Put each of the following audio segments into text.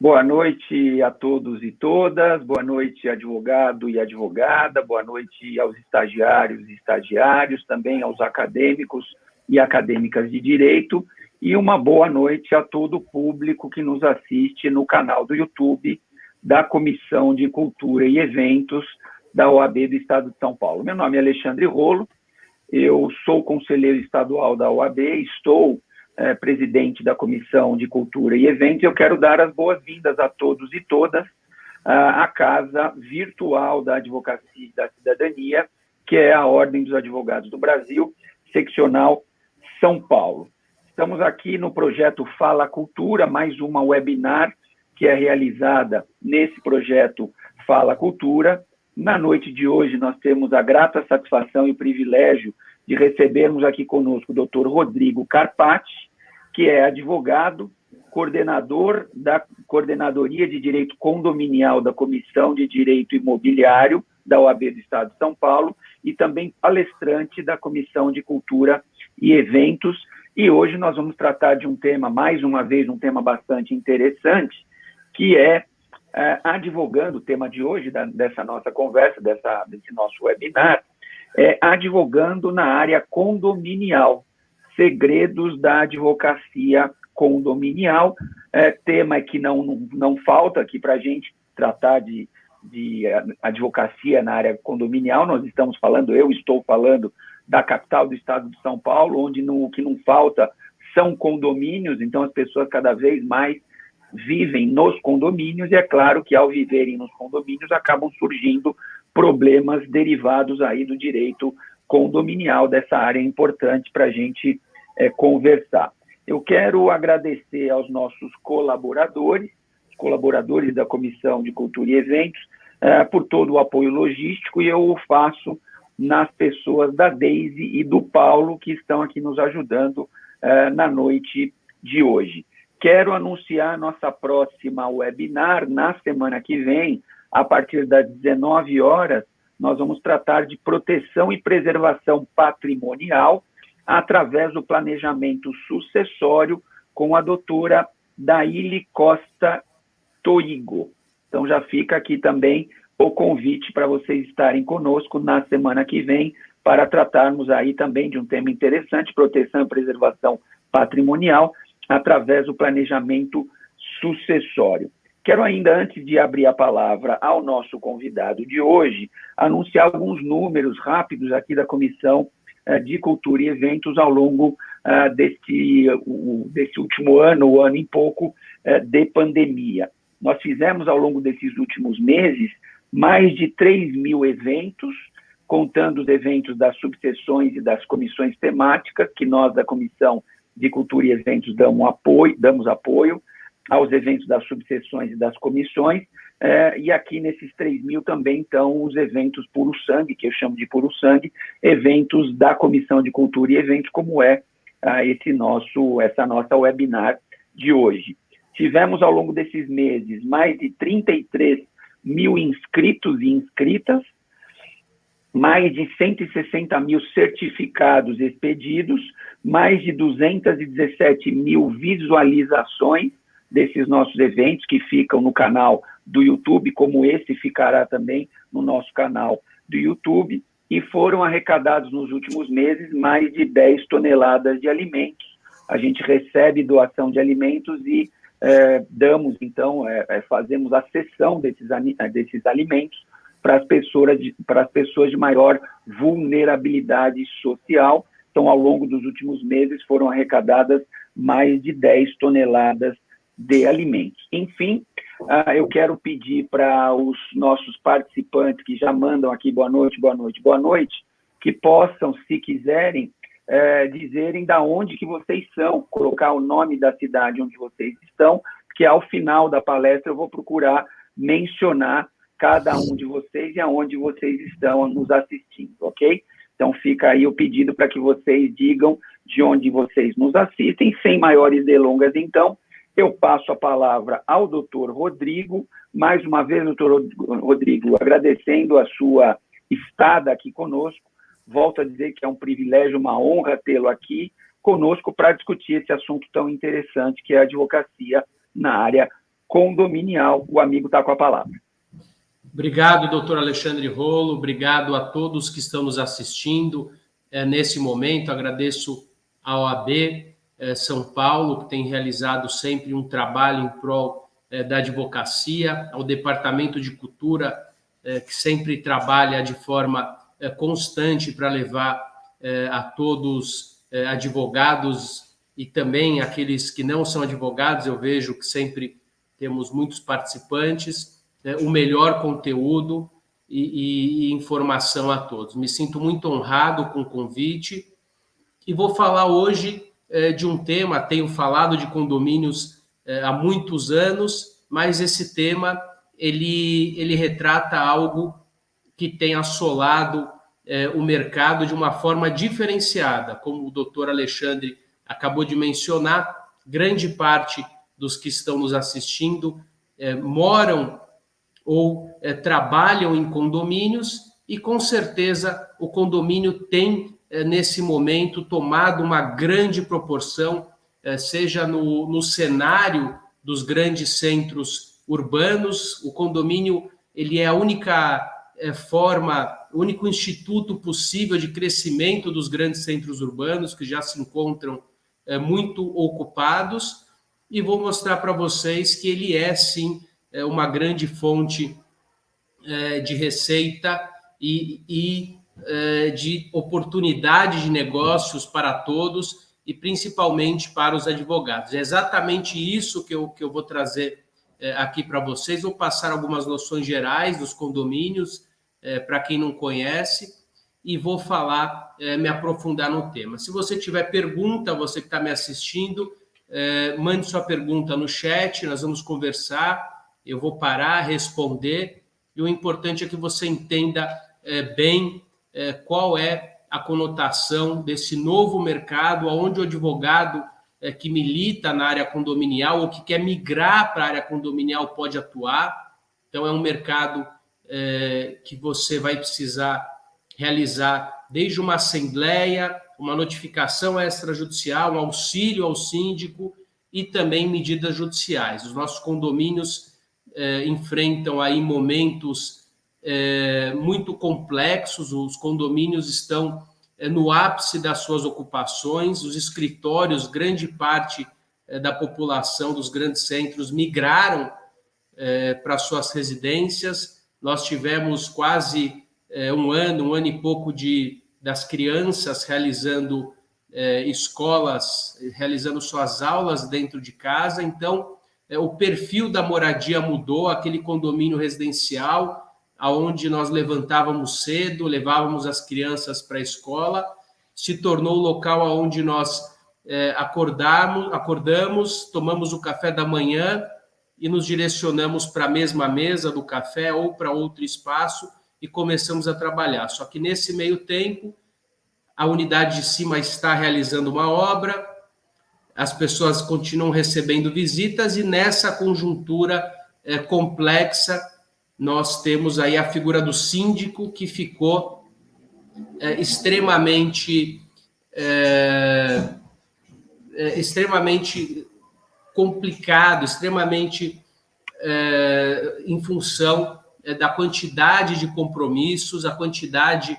Boa noite a todos e todas, boa noite advogado e advogada, boa noite aos estagiários e estagiários, também aos acadêmicos e acadêmicas de direito, e uma boa noite a todo o público que nos assiste no canal do YouTube da Comissão de Cultura e Eventos da OAB do Estado de São Paulo. Meu nome é Alexandre Rolo, eu sou conselheiro estadual da OAB, estou presidente da Comissão de Cultura e Eventos. Eu quero dar as boas-vindas a todos e todas à Casa Virtual da Advocacia e da Cidadania, que é a Ordem dos Advogados do Brasil, seccional São Paulo. Estamos aqui no projeto Fala Cultura, mais uma webinar que é realizada nesse projeto Fala Cultura. Na noite de hoje, nós temos a grata satisfação e privilégio de recebermos aqui conosco o Dr. Rodrigo Carpati, que é advogado, coordenador da Coordenadoria de Direito Condominial da Comissão de Direito Imobiliário da OAB do Estado de São Paulo e também palestrante da Comissão de Cultura e Eventos. E hoje nós vamos tratar de um tema, mais uma vez, um tema bastante interessante, que é advogando, o tema de hoje, dessa nossa conversa, desse nosso webinar, advogando na área condominial, segredos da advocacia condominial, tema que não falta aqui para a gente tratar de advocacia na área condominial. Eu estou falando da capital do estado de São Paulo, onde o que não falta são condomínios, então as pessoas cada vez mais vivem nos condomínios, e é claro que ao viverem nos condomínios acabam surgindo problemas derivados aí do direito condominial, dessa área importante para a gente conversar. Eu quero agradecer aos nossos colaboradores da Comissão de Cultura e Eventos, por todo o apoio logístico, e eu o faço nas pessoas da Deise e do Paulo, que estão aqui nos ajudando na noite de hoje. Quero anunciar nossa próxima webinar na semana que vem, a partir das 19 horas, nós vamos tratar de proteção e preservação patrimonial através do planejamento sucessório com a doutora Daíli Costa Toigo. Então já fica aqui também o convite para vocês estarem conosco na semana que vem para tratarmos aí também de um tema interessante, proteção e preservação patrimonial, através do planejamento sucessório. Quero ainda, antes de abrir a palavra ao nosso convidado de hoje, anunciar alguns números rápidos aqui da Comissão de Cultura e Eventos ao longo desse último ano, o ano e pouco de pandemia. Nós fizemos ao longo desses últimos meses mais de 3.000 eventos, contando os eventos das subseções e das comissões temáticas, que nós da Comissão de Cultura e Eventos damos apoio aos eventos das subseções e das comissões, e aqui nesses 3.000 também estão os eventos puro sangue, que eu chamo de puro sangue, eventos da Comissão de Cultura e Eventos, como essa nossa webinar de hoje. Tivemos ao longo desses meses mais de 33 mil inscritos e inscritas, mais de 160 mil certificados expedidos, mais de 217 mil visualizações desses nossos eventos que ficam no canal do YouTube, como esse ficará também no nosso canal do YouTube, e foram arrecadados nos últimos meses mais de 10 toneladas de alimentos. A gente recebe doação de alimentos e fazemos a cessão desses alimentos para as pessoas de maior vulnerabilidade social. Então, ao longo dos últimos meses, foram arrecadadas mais de 10 toneladas de alimentos. Enfim, eu quero pedir para os nossos participantes que já mandam aqui boa noite, que possam, se quiserem, dizerem da onde que vocês são, colocar o nome da cidade onde vocês estão, que ao final da palestra eu vou procurar mencionar cada um de vocês e aonde vocês estão nos assistindo, ok? Então fica aí o pedido para que vocês digam de onde vocês nos assistem. Sem maiores delongas, então, eu passo a palavra ao doutor Rodrigo. Mais uma vez, doutor Rodrigo, agradecendo a sua estada aqui conosco. Volto a dizer que é um privilégio, uma honra tê-lo aqui conosco para discutir esse assunto tão interessante que é a advocacia na área condominial. O amigo está com a palavra. Obrigado, doutor Alexandre Rolo, obrigado a todos que estão nos assistindo nesse momento. Agradeço à OAB São Paulo, que tem realizado sempre um trabalho em prol da advocacia, ao Departamento de Cultura, que sempre trabalha de forma constante para levar a todos advogados e também aqueles que não são advogados. Eu vejo que sempre temos muitos participantes, o melhor conteúdo e informação a todos. Me sinto muito honrado com o convite e vou falar hoje de um tema. Tenho falado de condomínios há muitos anos, mas esse tema ele retrata algo que tem assolado o mercado de uma forma diferenciada. Como o doutor Alexandre acabou de mencionar, grande parte dos que estão nos assistindo moram ou trabalham em condomínios, e com certeza o condomínio tem, nesse momento, tomado uma grande proporção, seja no cenário dos grandes centros urbanos. O condomínio ele é a única forma, o único instituto possível de crescimento dos grandes centros urbanos, que já se encontram muito ocupados, e vou mostrar para vocês que ele é, sim, uma grande fonte de receita e de oportunidade de negócios para todos e principalmente para os advogados. É exatamente isso que eu vou trazer aqui para vocês. Vou passar algumas noções gerais dos condomínios para quem não conhece e vou falar, me aprofundar no tema. Se você tiver pergunta, você que está me assistindo, mande sua pergunta no chat, nós vamos conversar. Eu vou parar, responder, e o importante é que você entenda bem qual é a conotação desse novo mercado, onde o advogado que milita na área condominial ou que quer migrar para a área condominial pode atuar. Então, é um mercado que você vai precisar realizar desde uma assembleia, uma notificação extrajudicial, um auxílio ao síndico e também medidas judiciais. Os nossos condomínios enfrentam aí momentos muito complexos. Os condomínios estão no ápice das suas ocupações, os escritórios, grande parte da população dos grandes centros migraram para suas residências. Nós tivemos quase um ano e pouco das crianças realizando escolas, realizando suas aulas dentro de casa. Então, o perfil da moradia mudou. Aquele condomínio residencial, onde nós levantávamos cedo, levávamos as crianças para a escola, se tornou o local onde nós acordamos, tomamos o café da manhã e nos direcionamos para a mesma mesa do café ou para outro espaço e começamos a trabalhar. Só que nesse meio tempo, a unidade de cima está realizando uma obra, as pessoas continuam recebendo visitas, e nessa conjuntura complexa, nós temos aí a figura do síndico, que ficou extremamente complicado, extremamente em função da quantidade de compromissos, a quantidade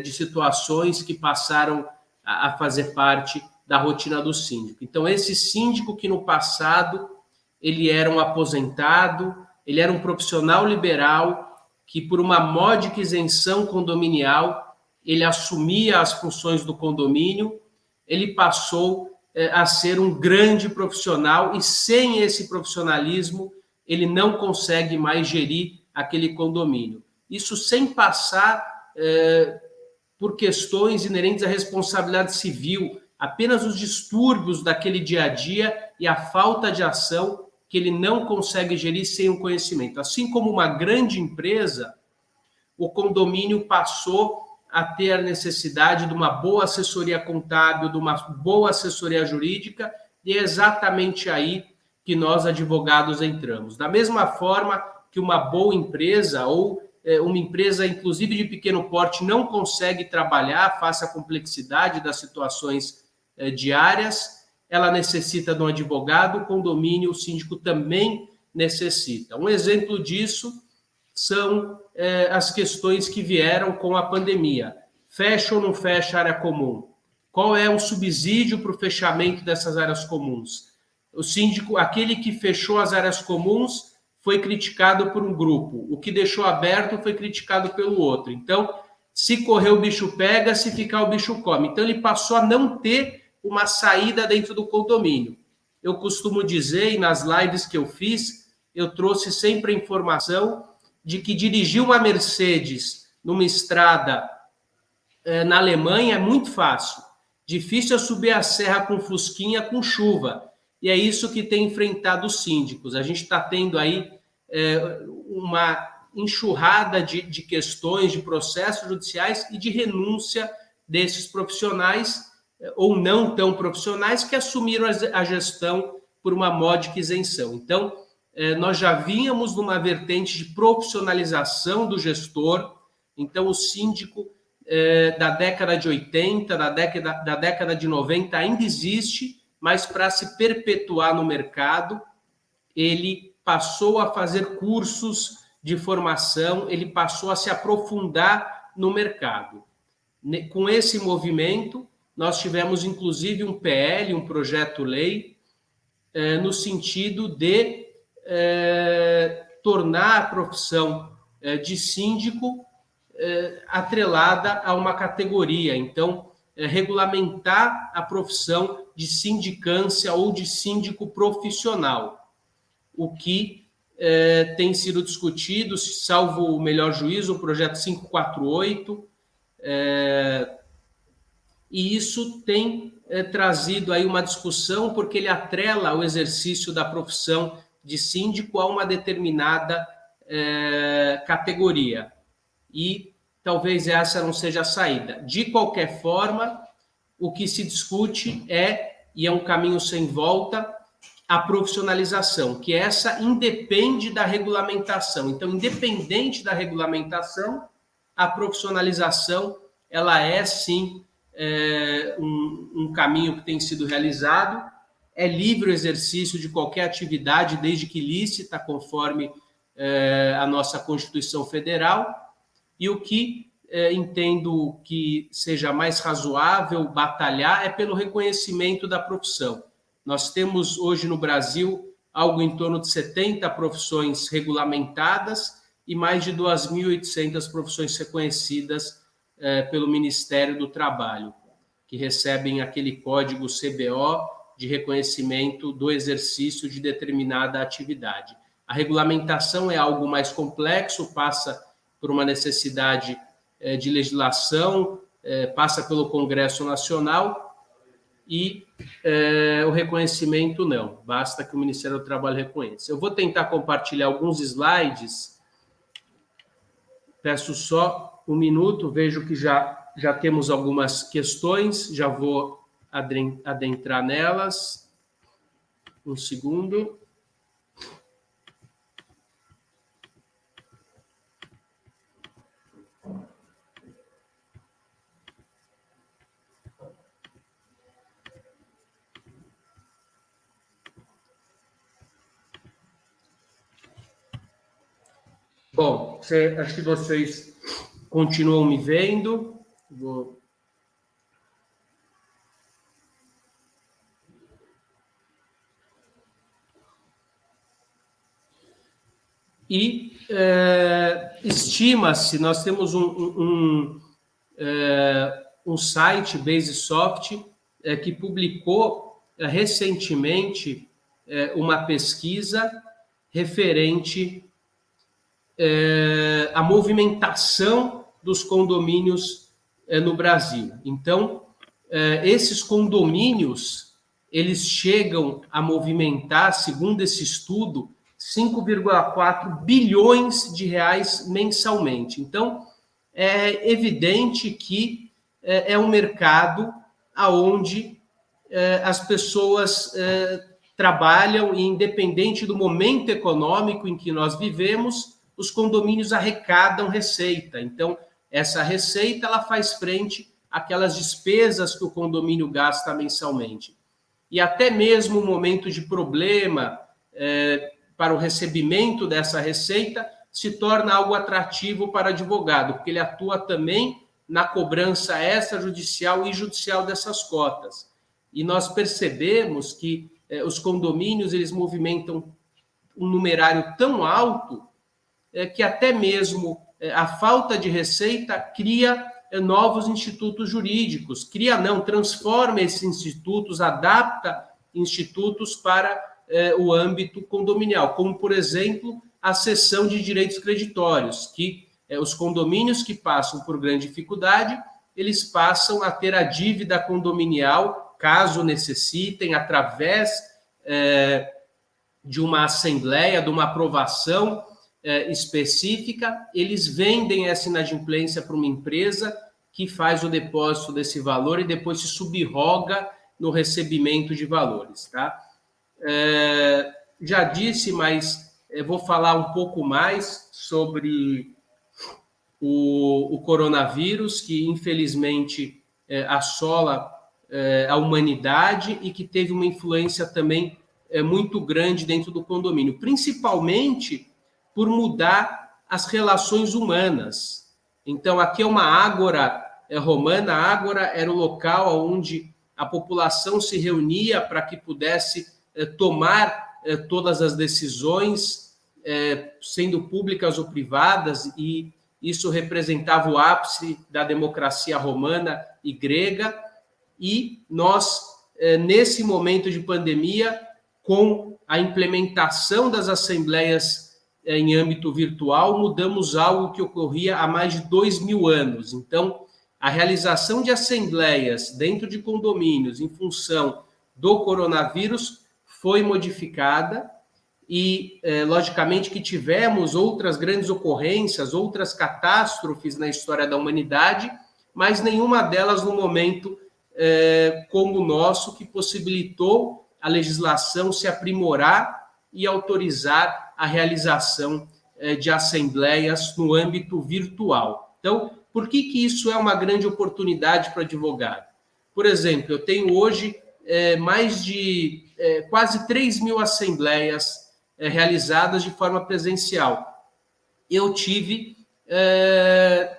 de situações que passaram a fazer parte da rotina do síndico. Então, esse síndico que no passado ele era um aposentado, ele era um profissional liberal que, por uma módica isenção condominial, ele assumia as funções do condomínio, ele passou a ser um grande profissional, e sem esse profissionalismo ele não consegue mais gerir aquele condomínio. Isso sem passar por questões inerentes à responsabilidade civil, apenas os distúrbios daquele dia a dia e a falta de ação que ele não consegue gerir sem o conhecimento. Assim como uma grande empresa, o condomínio passou a ter a necessidade de uma boa assessoria contábil, de uma boa assessoria jurídica, e é exatamente aí que nós, advogados, entramos. Da mesma forma que uma boa empresa ou uma empresa, inclusive de pequeno porte, não consegue trabalhar face à complexidade das situações diárias, ela necessita de um advogado, o condomínio, o síndico também necessita. Um exemplo disso são as questões que vieram com a pandemia. Fecha ou não fecha a área comum? Qual é o subsídio para o fechamento dessas áreas comuns? O síndico, aquele que fechou as áreas comuns, foi criticado por um grupo. O que deixou aberto foi criticado pelo outro. Então, se correr o bicho pega, se ficar o bicho come. Então, ele passou a não ter uma saída dentro do condomínio. Eu costumo dizer, e nas lives que eu fiz, eu trouxe sempre a informação de que dirigir uma Mercedes numa estrada na Alemanha é muito fácil. Difícil é subir a serra com fusquinha com chuva. E é isso que tem enfrentado os síndicos. A gente está tendo aí uma enxurrada de questões, de processos judiciais e de renúncia desses profissionais, ou não tão profissionais, que assumiram a gestão por uma módica isenção. Então, nós já vínhamos numa vertente de profissionalização do gestor. Então, o síndico da década de 80, da década de 90 ainda existe, mas para se perpetuar no mercado, ele passou a fazer cursos de formação, ele passou a se aprofundar no mercado. Com esse movimento, nós tivemos, inclusive, um PL, um projeto-lei, no sentido de tornar a profissão de síndico atrelada a uma categoria. Então, regulamentar a profissão de sindicância ou de síndico profissional, o que tem sido discutido, salvo o melhor juízo, o projeto 548, e isso tem trazido aí uma discussão, porque ele atrela o exercício da profissão de síndico a uma determinada categoria. E talvez essa não seja a saída. De qualquer forma, o que se discute e é um caminho sem volta, a profissionalização, que essa independe da regulamentação. Então, independente da regulamentação, a profissionalização, ela é, sim, um caminho que tem sido realizado. É livre o exercício de qualquer atividade, desde que lícita, conforme a nossa Constituição Federal. E o que entendo que seja mais razoável batalhar é pelo reconhecimento da profissão. Nós temos hoje no Brasil algo em torno de 70 profissões regulamentadas e mais de 2.800 profissões reconhecidas pelo Ministério do Trabalho, que recebem aquele código CBO de reconhecimento do exercício de determinada atividade. A regulamentação é algo mais complexo, passa por uma necessidade de legislação, passa pelo Congresso Nacional, e o reconhecimento não, basta que o Ministério do Trabalho reconheça. Eu vou tentar compartilhar alguns slides, peço só um minuto, vejo que já temos algumas questões, já vou adentrar nelas, um segundo. Bom, acho que vocês continuam me vendo. E estima-se, nós temos um site, Basesoft, que publicou recentemente uma pesquisa referente à movimentação dos condomínios no Brasil. Então, esses condomínios, eles chegam a movimentar, segundo esse estudo, 5,4 bilhões de reais mensalmente. Então, é evidente que é um mercado onde as pessoas trabalham, e independente do momento econômico em que nós vivemos, os condomínios arrecadam receita. Então, essa receita ela faz frente àquelas despesas que o condomínio gasta mensalmente. e até mesmo o momento de problema para o recebimento dessa receita se torna algo atrativo para advogado, porque ele atua também na cobrança extrajudicial e judicial dessas cotas. E nós percebemos que os condomínios eles movimentam um numerário tão alto que até mesmo a falta de receita cria novos institutos jurídicos, transforma esses institutos, adapta institutos para o âmbito condominial, como, por exemplo, a cessão de direitos creditórios, que os condomínios que passam por grande dificuldade, eles passam a ter a dívida condominial, caso necessitem, através de uma assembleia, de uma aprovação específica, eles vendem essa inadimplência para uma empresa que faz o depósito desse valor e depois se subroga no recebimento de valores, tá? Já disse, mas vou falar um pouco mais sobre o coronavírus, que infelizmente assola a humanidade e que teve uma influência também muito grande dentro do condomínio, principalmente por mudar as relações humanas. Então, aqui é uma ágora romana. A ágora era o local onde a população se reunia para que pudesse tomar todas as decisões, sendo públicas ou privadas, e isso representava o ápice da democracia romana e grega. E nós, nesse momento de pandemia, com a implementação das assembleias em âmbito virtual, mudamos algo que ocorria há mais de 2.000 anos. Então, a realização de assembleias dentro de condomínios em função do coronavírus foi modificada e, logicamente, que tivemos outras grandes ocorrências, outras catástrofes na história da humanidade, mas nenhuma delas no momento como o nosso, que possibilitou a legislação se aprimorar e autorizar a realização de assembleias no âmbito virtual. Então, por que isso é uma grande oportunidade para advogado? Por exemplo, eu tenho hoje mais de quase 3.000 assembleias realizadas de forma presencial. Eu tive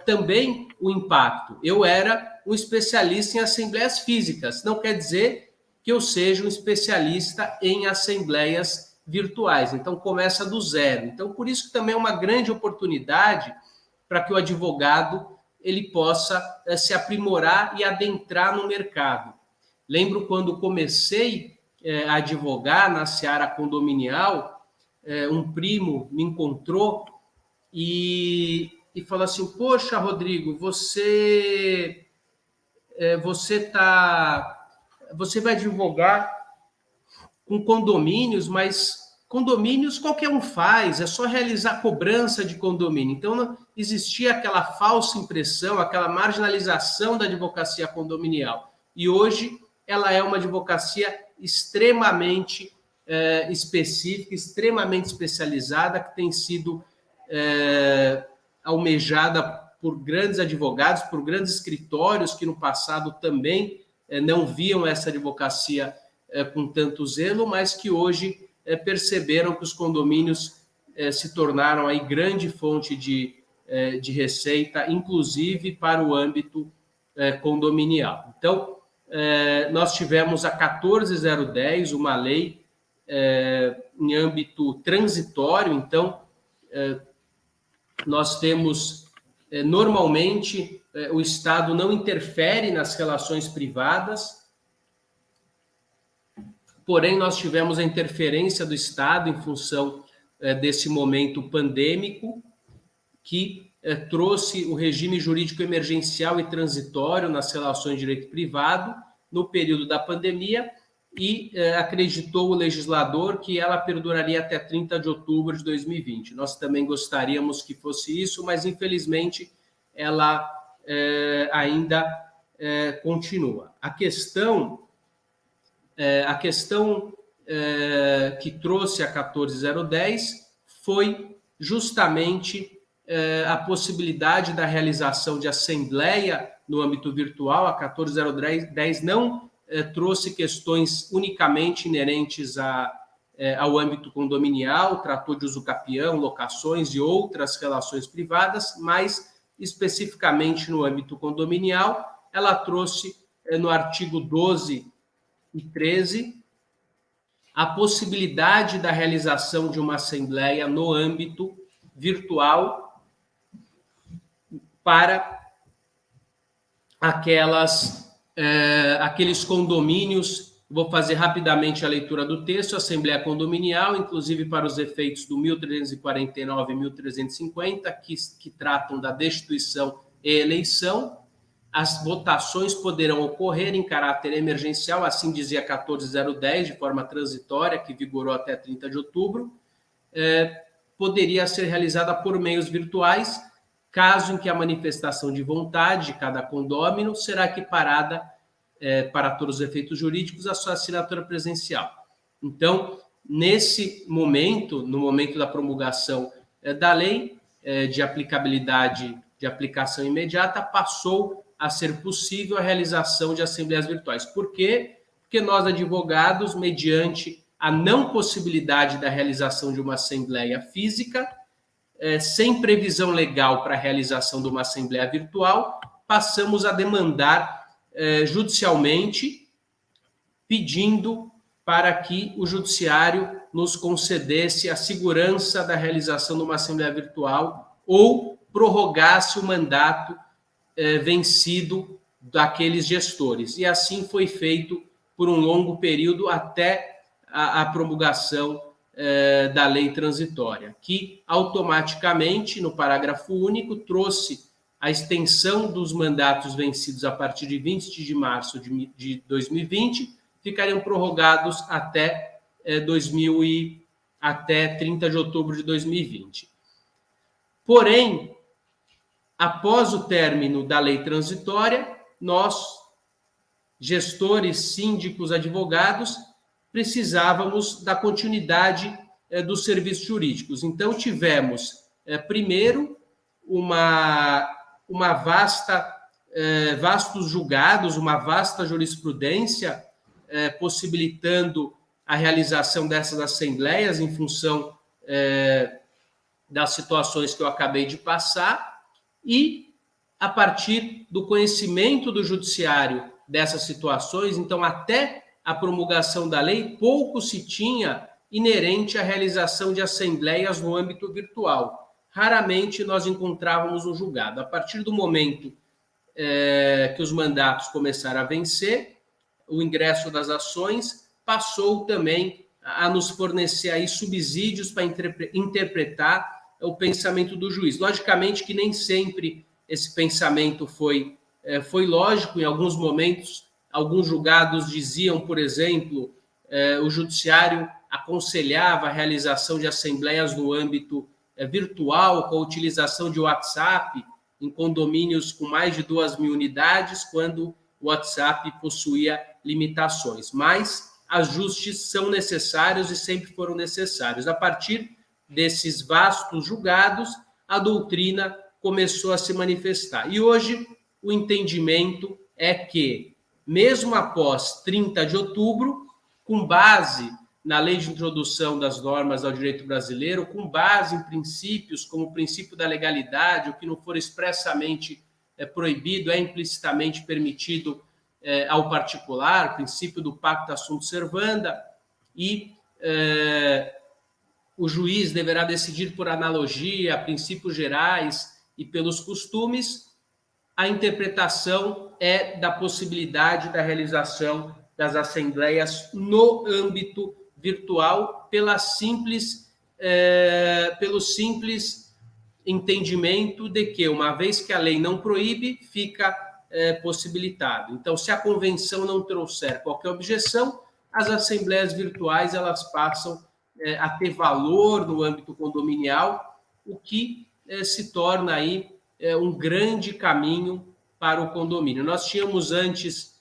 também o impacto. Eu era um especialista em assembleias físicas, não quer dizer que eu seja um especialista em assembleias virtuais. Então, começa do zero. Então, por isso que também é uma grande oportunidade para que o advogado ele possa se aprimorar e adentrar no mercado. Lembro quando comecei a advogar na seara condominial, um primo me encontrou e falou assim: poxa, Rodrigo, você vai advogar com condomínios, mas condomínios qualquer um faz, é só realizar cobrança de condomínio. Então, não existia aquela falsa impressão, aquela marginalização da advocacia condominial. E hoje ela é uma advocacia extremamente específica, extremamente especializada, que tem sido almejada por grandes advogados, por grandes escritórios que no passado também não viam essa advocacia com tanto zelo, mas que hoje perceberam que os condomínios se tornaram aí grande fonte de receita, inclusive para o âmbito condominial. Então, nós tivemos a 14010, uma lei em âmbito transitório. Então, nós temos, normalmente, o Estado não interfere nas relações privadas, porém, nós tivemos a interferência do Estado em função desse momento pandêmico, que trouxe o regime jurídico emergencial e transitório nas relações de direito privado no período da pandemia e acreditou o legislador que ela perduraria até 30 de outubro de 2020. Nós também gostaríamos que fosse isso, mas, infelizmente, ela ainda continua. A questão que trouxe a 14010 foi justamente a possibilidade da realização de assembleia no âmbito virtual. A 14010 não trouxe questões unicamente inerentes ao âmbito condominial, tratou de usucapião, locações e outras relações privadas, mas especificamente no âmbito condominial, ela trouxe no artigo 12 e 13 a possibilidade da realização de uma assembleia no âmbito virtual para aqueles condomínios. Vou fazer rapidamente a leitura do texto. Assembleia condominial, inclusive para os efeitos do 1349 e 1350, que tratam da destituição e eleição. As votações poderão ocorrer em caráter emergencial, assim dizia 14010, de forma transitória, que vigorou até 30 de outubro. Poderia ser realizada por meios virtuais, caso em que a manifestação de vontade de cada condômino será equiparada, para todos os efeitos jurídicos, a sua assinatura presencial. Então, nesse momento, no momento da promulgação da lei de aplicabilidade, de aplicação imediata, passou a ser possível a realização de assembleias virtuais. Por quê? Porque nós, advogados, mediante a não possibilidade da realização de uma assembleia física, sem previsão legal para a realização de uma assembleia virtual, passamos a demandar judicialmente, pedindo para que o judiciário nos concedesse a segurança da realização de uma assembleia virtual ou prorrogasse o mandato vencido daqueles gestores. E assim foi feito por um longo período até a promulgação da lei transitória, que automaticamente, no parágrafo único, trouxe a extensão dos mandatos vencidos a partir de 20 de março de 2020, ficariam prorrogados até 30 de outubro de 2020. Porém, após o término da lei transitória, nós, gestores, síndicos, advogados, precisávamos da continuidade dos serviços jurídicos. Então, tivemos, primeiro, vastos julgados, uma vasta jurisprudência, possibilitando a realização dessas assembleias em função das situações que eu acabei de passar, e a partir do conhecimento do judiciário dessas situações, então até a promulgação da lei, pouco se tinha inerente à realização de assembleias no âmbito virtual. Raramente nós encontrávamos um julgado. A partir do momento que os mandatos começaram a vencer, o ingresso das ações passou também a nos fornecer aí subsídios para interpretar o pensamento do juiz. Logicamente que nem sempre esse pensamento foi lógico. Em alguns momentos, alguns julgados diziam, por exemplo, o judiciário aconselhava a realização de assembleias no âmbito virtual, com a utilização de WhatsApp em condomínios com mais de 2.000 unidades, quando o WhatsApp possuía limitações. Mas ajustes são necessários e sempre foram necessários. A partir desses vastos julgados, a doutrina começou a se manifestar. E hoje o entendimento é que, mesmo após 30 de outubro, com base na Lei de Introdução das Normas ao Direito Brasileiro, com base em princípios como o princípio da legalidade, o que não for expressamente proibido é implicitamente permitido ao particular, o princípio do pacta sunt servanda, e o juiz deverá decidir por analogia, princípios gerais e pelos costumes. A interpretação é da possibilidade da realização das assembleias no âmbito virtual pelo simples entendimento de que, uma vez que a lei não proíbe, fica possibilitado. Então, se a convenção não trouxer qualquer objeção, as assembleias virtuais elas passam a ter valor no âmbito condominial, o que se torna aí um grande caminho para o condomínio. Nós tínhamos antes,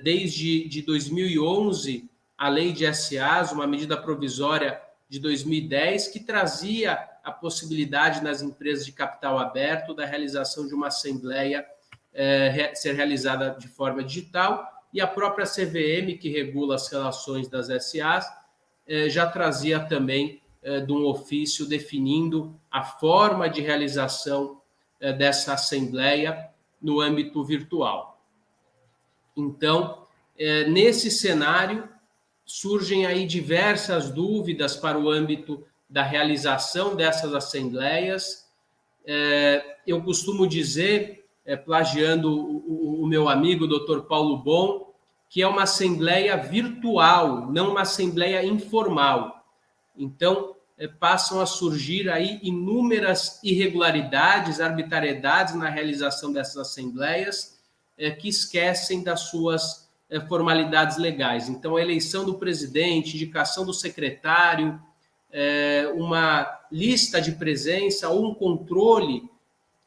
desde 2011, a lei de SAs, uma medida provisória de 2010, que trazia a possibilidade nas empresas de capital aberto da realização de uma assembleia ser realizada de forma digital, e a própria CVM, que regula as relações das SAs, já trazia também de um ofício definindo a forma de realização dessa assembleia no âmbito virtual. Então, nesse cenário, surgem aí diversas dúvidas para o âmbito da realização dessas assembleias. Eu costumo dizer, plagiando o meu amigo, Dr. Paulo Bon, que é uma assembleia virtual, não uma assembleia informal. Então, passam a surgir aí inúmeras irregularidades, arbitrariedades na realização dessas assembleias, que esquecem das suas formalidades legais. Então, a eleição do presidente, indicação do secretário, uma lista de presença ou um controle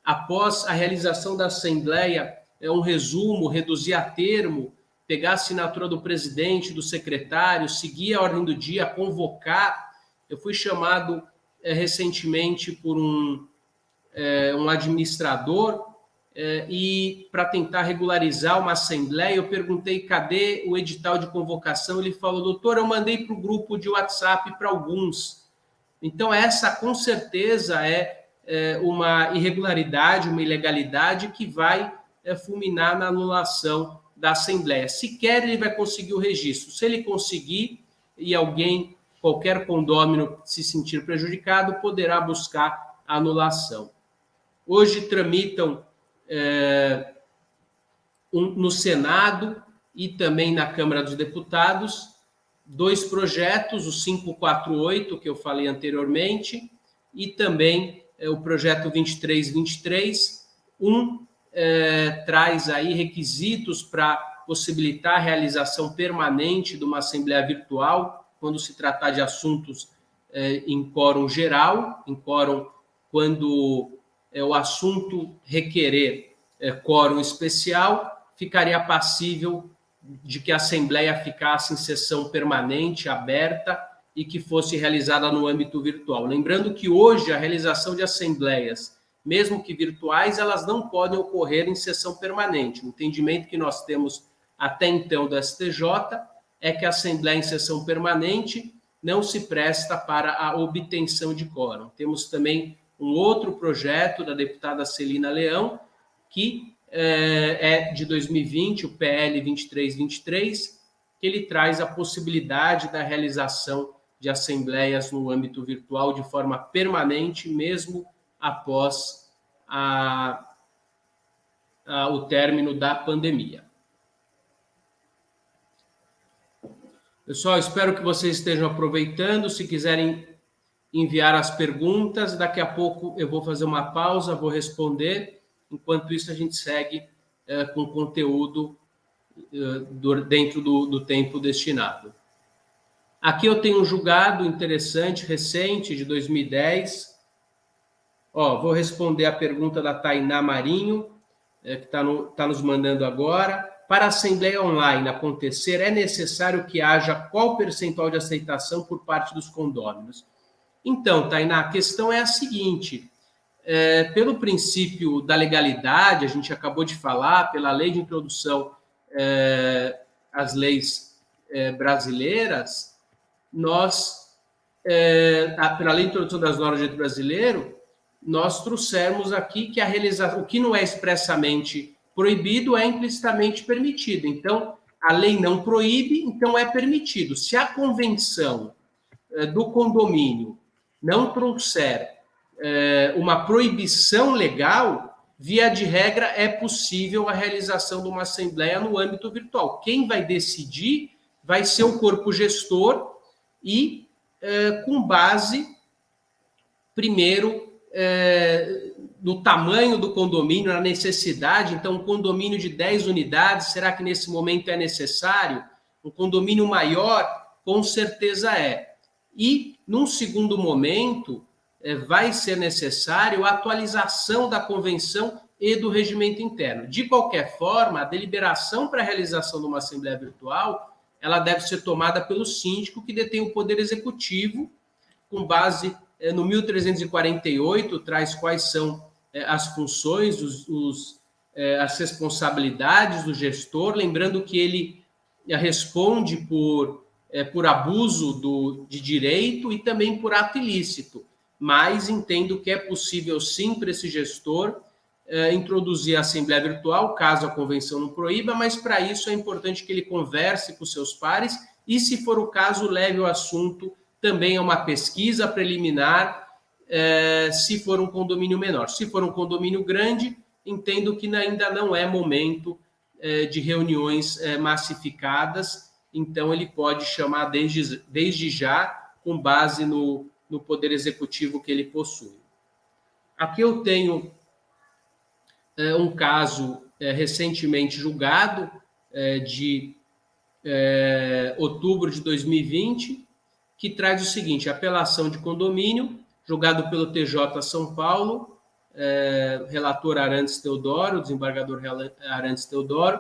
após a realização da assembleia, um resumo, reduzir a termo, pegar a assinatura do presidente, do secretário, seguir a ordem do dia, convocar. Eu fui chamado recentemente por um administrador e para tentar regularizar uma assembleia, eu perguntei cadê o edital de convocação, ele falou, doutor, eu mandei para o grupo de WhatsApp para alguns. Então, essa com certeza é uma irregularidade, uma ilegalidade que vai fulminar na anulação da assembleia. Sequer ele vai conseguir o registro. Se ele conseguir e alguém, qualquer condômino se sentir prejudicado, poderá buscar a anulação. Hoje tramitam no Senado e também na Câmara dos Deputados 2 projetos, o 548, que eu falei anteriormente, e também o projeto 2323. Traz aí requisitos para possibilitar a realização permanente de uma assembleia virtual, quando se tratar de assuntos em quórum geral, em quórum quando o assunto requerer quórum especial, ficaria passível de que a assembleia ficasse em sessão permanente, aberta, e que fosse realizada no âmbito virtual. Lembrando que hoje a realização de assembleias, mesmo que virtuais, elas não podem ocorrer em sessão permanente. O entendimento que nós temos até então do STJ é que a assembleia em sessão permanente não se presta para a obtenção de quórum. Temos também um outro projeto da deputada Celina Leão, que é de 2020, o PL 2323, que ele traz a possibilidade da realização de assembleias no âmbito virtual de forma permanente, mesmo após o término da pandemia. Pessoal, espero que vocês estejam aproveitando. Se quiserem enviar as perguntas, daqui a pouco eu vou fazer uma pausa, vou responder. Enquanto isso, a gente segue com o conteúdo dentro do tempo destinado. Aqui eu tenho um julgado interessante, recente, de 2010. Vou responder a pergunta da Tainá Marinho, que está nos mandando agora. Para a Assembleia Online acontecer, é necessário que haja qual percentual de aceitação por parte dos condôminos? Então, Tainá, a questão é a seguinte: pelo princípio da legalidade, a gente acabou de falar, pela lei de introdução às leis brasileiras, pela lei de introdução das normas do direito brasileiro, nós trouxemos aqui que o que não é expressamente proibido é implicitamente permitido. Então, a lei não proíbe, então é permitido. Se a convenção do condomínio não trouxer uma proibição legal, via de regra, é possível a realização de uma assembleia no âmbito virtual. Quem vai decidir vai ser o corpo gestor e com base, primeiro, no tamanho do condomínio, na necessidade. Então, um condomínio de 10 unidades, será que nesse momento é necessário? Um condomínio maior, com certeza é. E, num segundo momento, vai ser necessário a atualização da convenção e do regimento interno. De qualquer forma, a deliberação para a realização de uma assembleia virtual, ela deve ser tomada pelo síndico, que detém o poder executivo, com base no 1348, traz quais são as funções, os as responsabilidades do gestor, lembrando que ele responde por abuso de direito e também por ato ilícito, mas entendo que é possível sim para esse gestor introduzir a Assembleia Virtual, caso a convenção não proíba, mas para isso é importante que ele converse com seus pares e, se for o caso, leve o assunto também a uma pesquisa preliminar, se for um condomínio menor. Se for um condomínio grande, entendo que ainda não é momento de reuniões massificadas, então ele pode chamar desde já, com base no poder executivo que ele possui. Aqui eu tenho um caso recentemente julgado, de outubro de 2020, que traz o seguinte: apelação de condomínio, julgado pelo TJ São Paulo, relator Arantes Teodoro, desembargador Arantes Teodoro,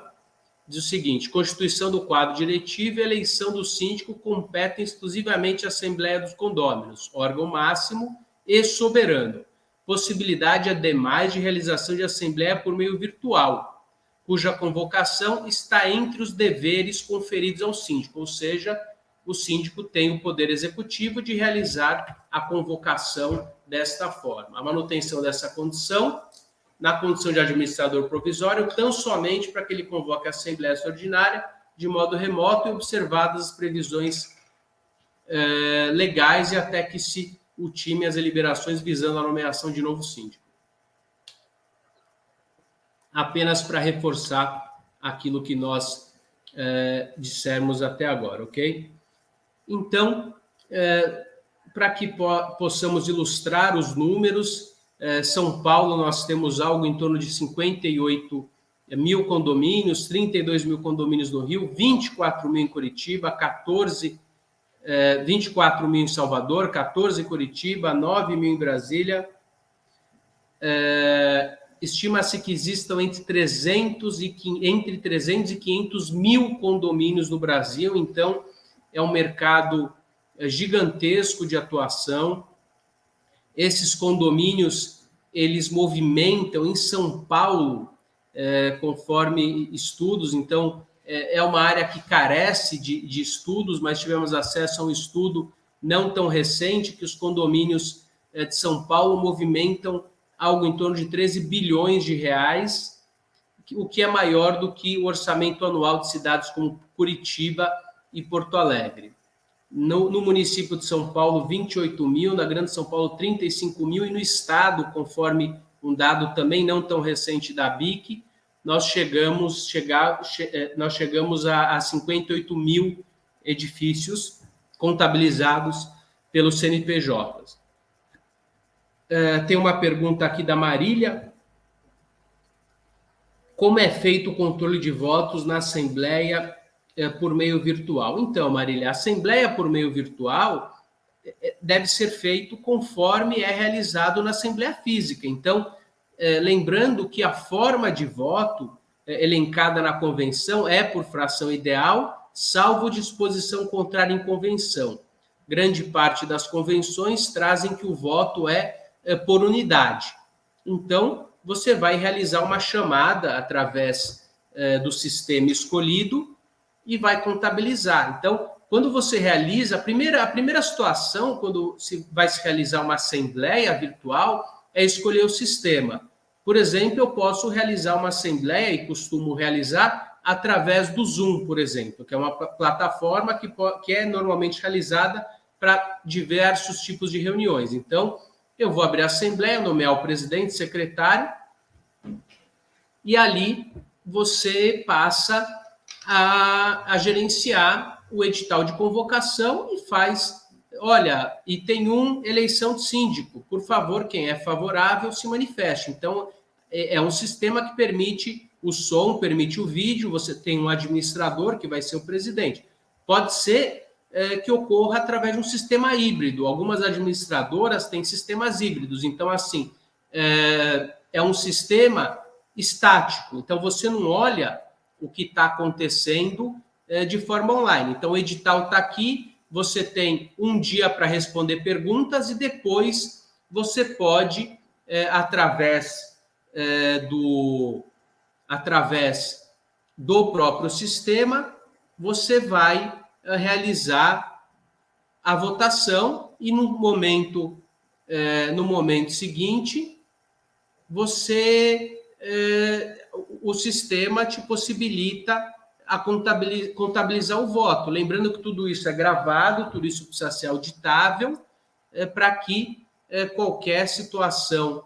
diz o seguinte: constituição do quadro diretivo e eleição do síndico competem exclusivamente à Assembleia dos Condôminos, órgão máximo e soberano. Possibilidade, ademais, de realização de assembleia por meio virtual, cuja convocação está entre os deveres conferidos ao síndico, ou seja, o síndico tem o poder executivo de realizar a convocação desta forma. A manutenção dessa condição, na condição de administrador provisório, tão somente para que ele convoque a Assembleia Extraordinária de modo remoto e observadas as previsões legais e até que se ultime as deliberações visando a nomeação de novo síndico. Apenas para reforçar aquilo que nós dissemos até agora, ok? Então, para que possamos ilustrar os números, São Paulo nós temos algo em torno de 58 mil condomínios, 32 mil condomínios no Rio, 24 mil em Curitiba, 24 mil em Salvador, 14 em Curitiba, 9 mil em Brasília. Estima-se que existam entre 300 e 500 mil condomínios no Brasil, então é um mercado gigantesco de atuação. Esses condomínios, eles movimentam em São Paulo, conforme estudos, então é uma área que carece de estudos, mas tivemos acesso a um estudo não tão recente, que os condomínios de São Paulo movimentam algo em torno de 13 bilhões de reais, o que é maior do que o orçamento anual de cidades como Curitiba e Porto Alegre. No município de São Paulo, 28 mil, na Grande São Paulo, 35 mil, e no estado, conforme um dado também não tão recente da BIC, nós chegamos a 58 mil edifícios contabilizados pelos CNPJs. Tem uma pergunta aqui da Marília. Como é feito o controle de votos na Assembleia por meio virtual? Então, Marília, a Assembleia por meio virtual deve ser feito conforme é realizado na Assembleia Física. Então, lembrando que a forma de voto elencada na convenção é por fração ideal, salvo disposição contrária em convenção. Grande parte das convenções trazem que o voto é por unidade. Então, você vai realizar uma chamada através do sistema escolhido e vai contabilizar. Então, quando você realiza, a primeira situação, quando vai se realizar uma assembleia virtual, é escolher o sistema. Por exemplo, eu posso realizar uma assembleia, e costumo realizar, através do Zoom, por exemplo, que é uma plataforma que é normalmente realizada para diversos tipos de reuniões. Então, eu vou abrir a assembleia, nomear o presidente, secretário, e ali você passa a gerenciar o edital de convocação e faz, olha, e tem eleição de síndico, por favor, quem é favorável se manifeste. Então, é um sistema que permite o som, permite o vídeo, você tem um administrador que vai ser o presidente. Pode ser que ocorra através de um sistema híbrido. Algumas administradoras têm sistemas híbridos, então, assim, é um sistema estático, então você não olha o que está acontecendo de forma online. Então, o edital está aqui, você tem um dia para responder perguntas e depois você pode, através através do próprio sistema, você vai realizar a votação e no momento seguinte, o sistema te possibilita a contabilizar o voto. Lembrando que tudo isso é gravado, tudo isso precisa ser auditável, para que qualquer situação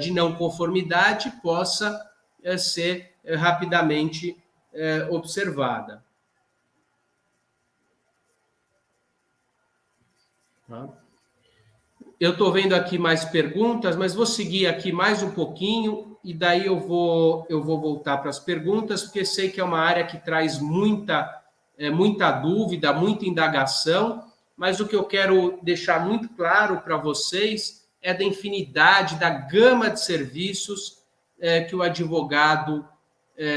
de não conformidade possa ser rapidamente observada. Tá? Eu estou vendo aqui mais perguntas, mas vou seguir aqui mais um pouquinho e daí eu vou voltar para as perguntas, porque sei que é uma área que traz muita dúvida, muita indagação, mas o que eu quero deixar muito claro para vocês é da infinidade, da gama de serviços que o advogado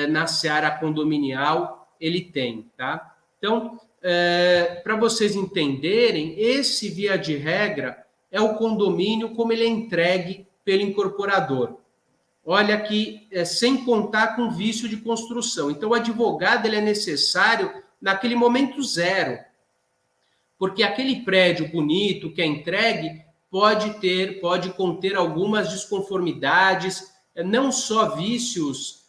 na seara condominial ele tem, tá? Então, para vocês entenderem, esse, via de regra, é o condomínio como ele é entregue pelo incorporador. Olha aqui, sem contar com vício de construção. Então, o advogado ele é necessário naquele momento zero, porque aquele prédio bonito que é entregue pode conter algumas desconformidades, não só vícios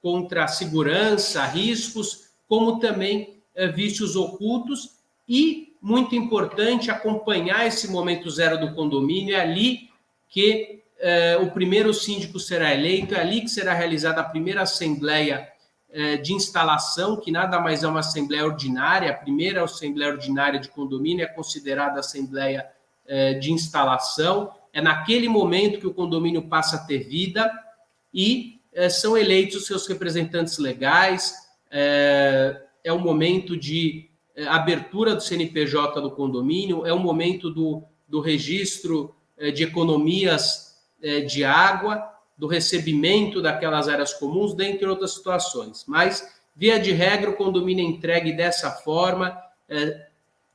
contra a segurança, riscos, como também vícios ocultos e, muito importante, acompanhar esse momento zero do condomínio. É ali que o primeiro síndico será eleito, é ali que será realizada a primeira assembleia de instalação, que nada mais é uma assembleia ordinária. A primeira assembleia ordinária de condomínio é considerada assembleia de instalação. É naquele momento que o condomínio passa a ter vida e são eleitos os seus representantes legais. É o momento de abertura do CNPJ do condomínio, é o momento do registro de economias de água, do recebimento daquelas áreas comuns, dentre outras situações. Mas, via de regra, o condomínio é entregue dessa forma.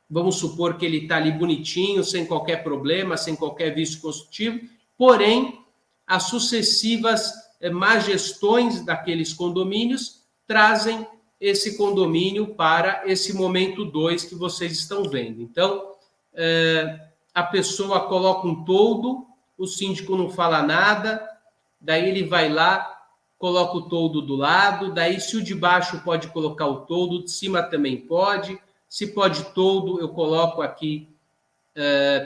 Vamos supor que ele está ali bonitinho, sem qualquer problema, sem qualquer vício construtivo, porém, as sucessivas má gestões daqueles condomínios trazem esse condomínio para esse momento 2 que vocês estão vendo. Então, a pessoa coloca um toldo, o síndico não fala nada, daí ele vai lá, coloca o toldo do lado, daí se o de baixo pode colocar o toldo, o de cima também pode. Se pode toldo, eu coloco aqui,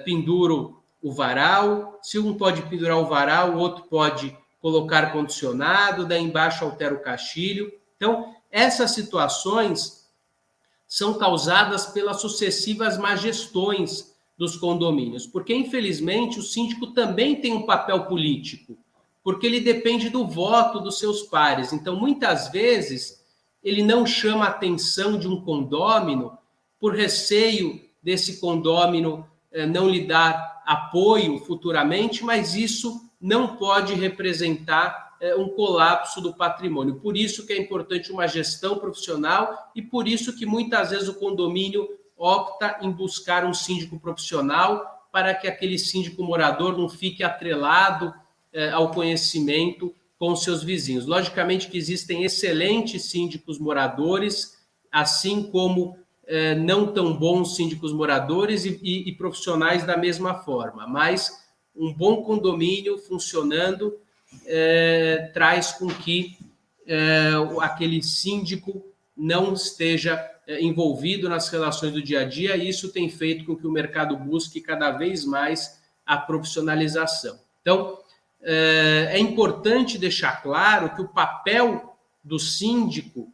penduro o varal. Se um pode pendurar o varal, o outro pode colocar ar-condicionado, daí embaixo altera o caixilho. Então, essas situações são causadas pelas sucessivas má gestões dos condomínios, porque, infelizmente, o síndico também tem um papel político, porque ele depende do voto dos seus pares. Então, muitas vezes, ele não chama a atenção de um condômino por receio desse condômino não lhe dar apoio futuramente, mas isso não pode representar um colapso do patrimônio. Por isso que é importante uma gestão profissional e por isso que muitas vezes o condomínio opta em buscar um síndico profissional para que aquele síndico morador não fique atrelado ao conhecimento com seus vizinhos. Logicamente que existem excelentes síndicos moradores, assim como não tão bons síndicos moradores e profissionais da mesma forma, mas um bom condomínio funcionando traz com que aquele síndico não esteja envolvido nas relações do dia a dia, e isso tem feito com que o mercado busque cada vez mais a profissionalização. Então, é importante deixar claro que o papel do síndico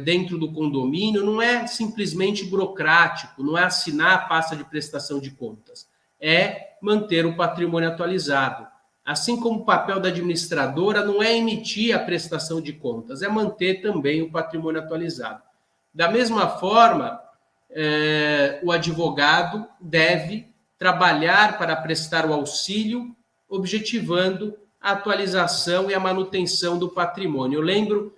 dentro do condomínio não é simplesmente burocrático, não é assinar a pasta de prestação de contas, é manter o patrimônio atualizado. Assim como o papel da administradora não é emitir a prestação de contas, é manter também o patrimônio atualizado. Da mesma forma, o advogado deve trabalhar para prestar o auxílio, objetivando a atualização e a manutenção do patrimônio. Eu lembro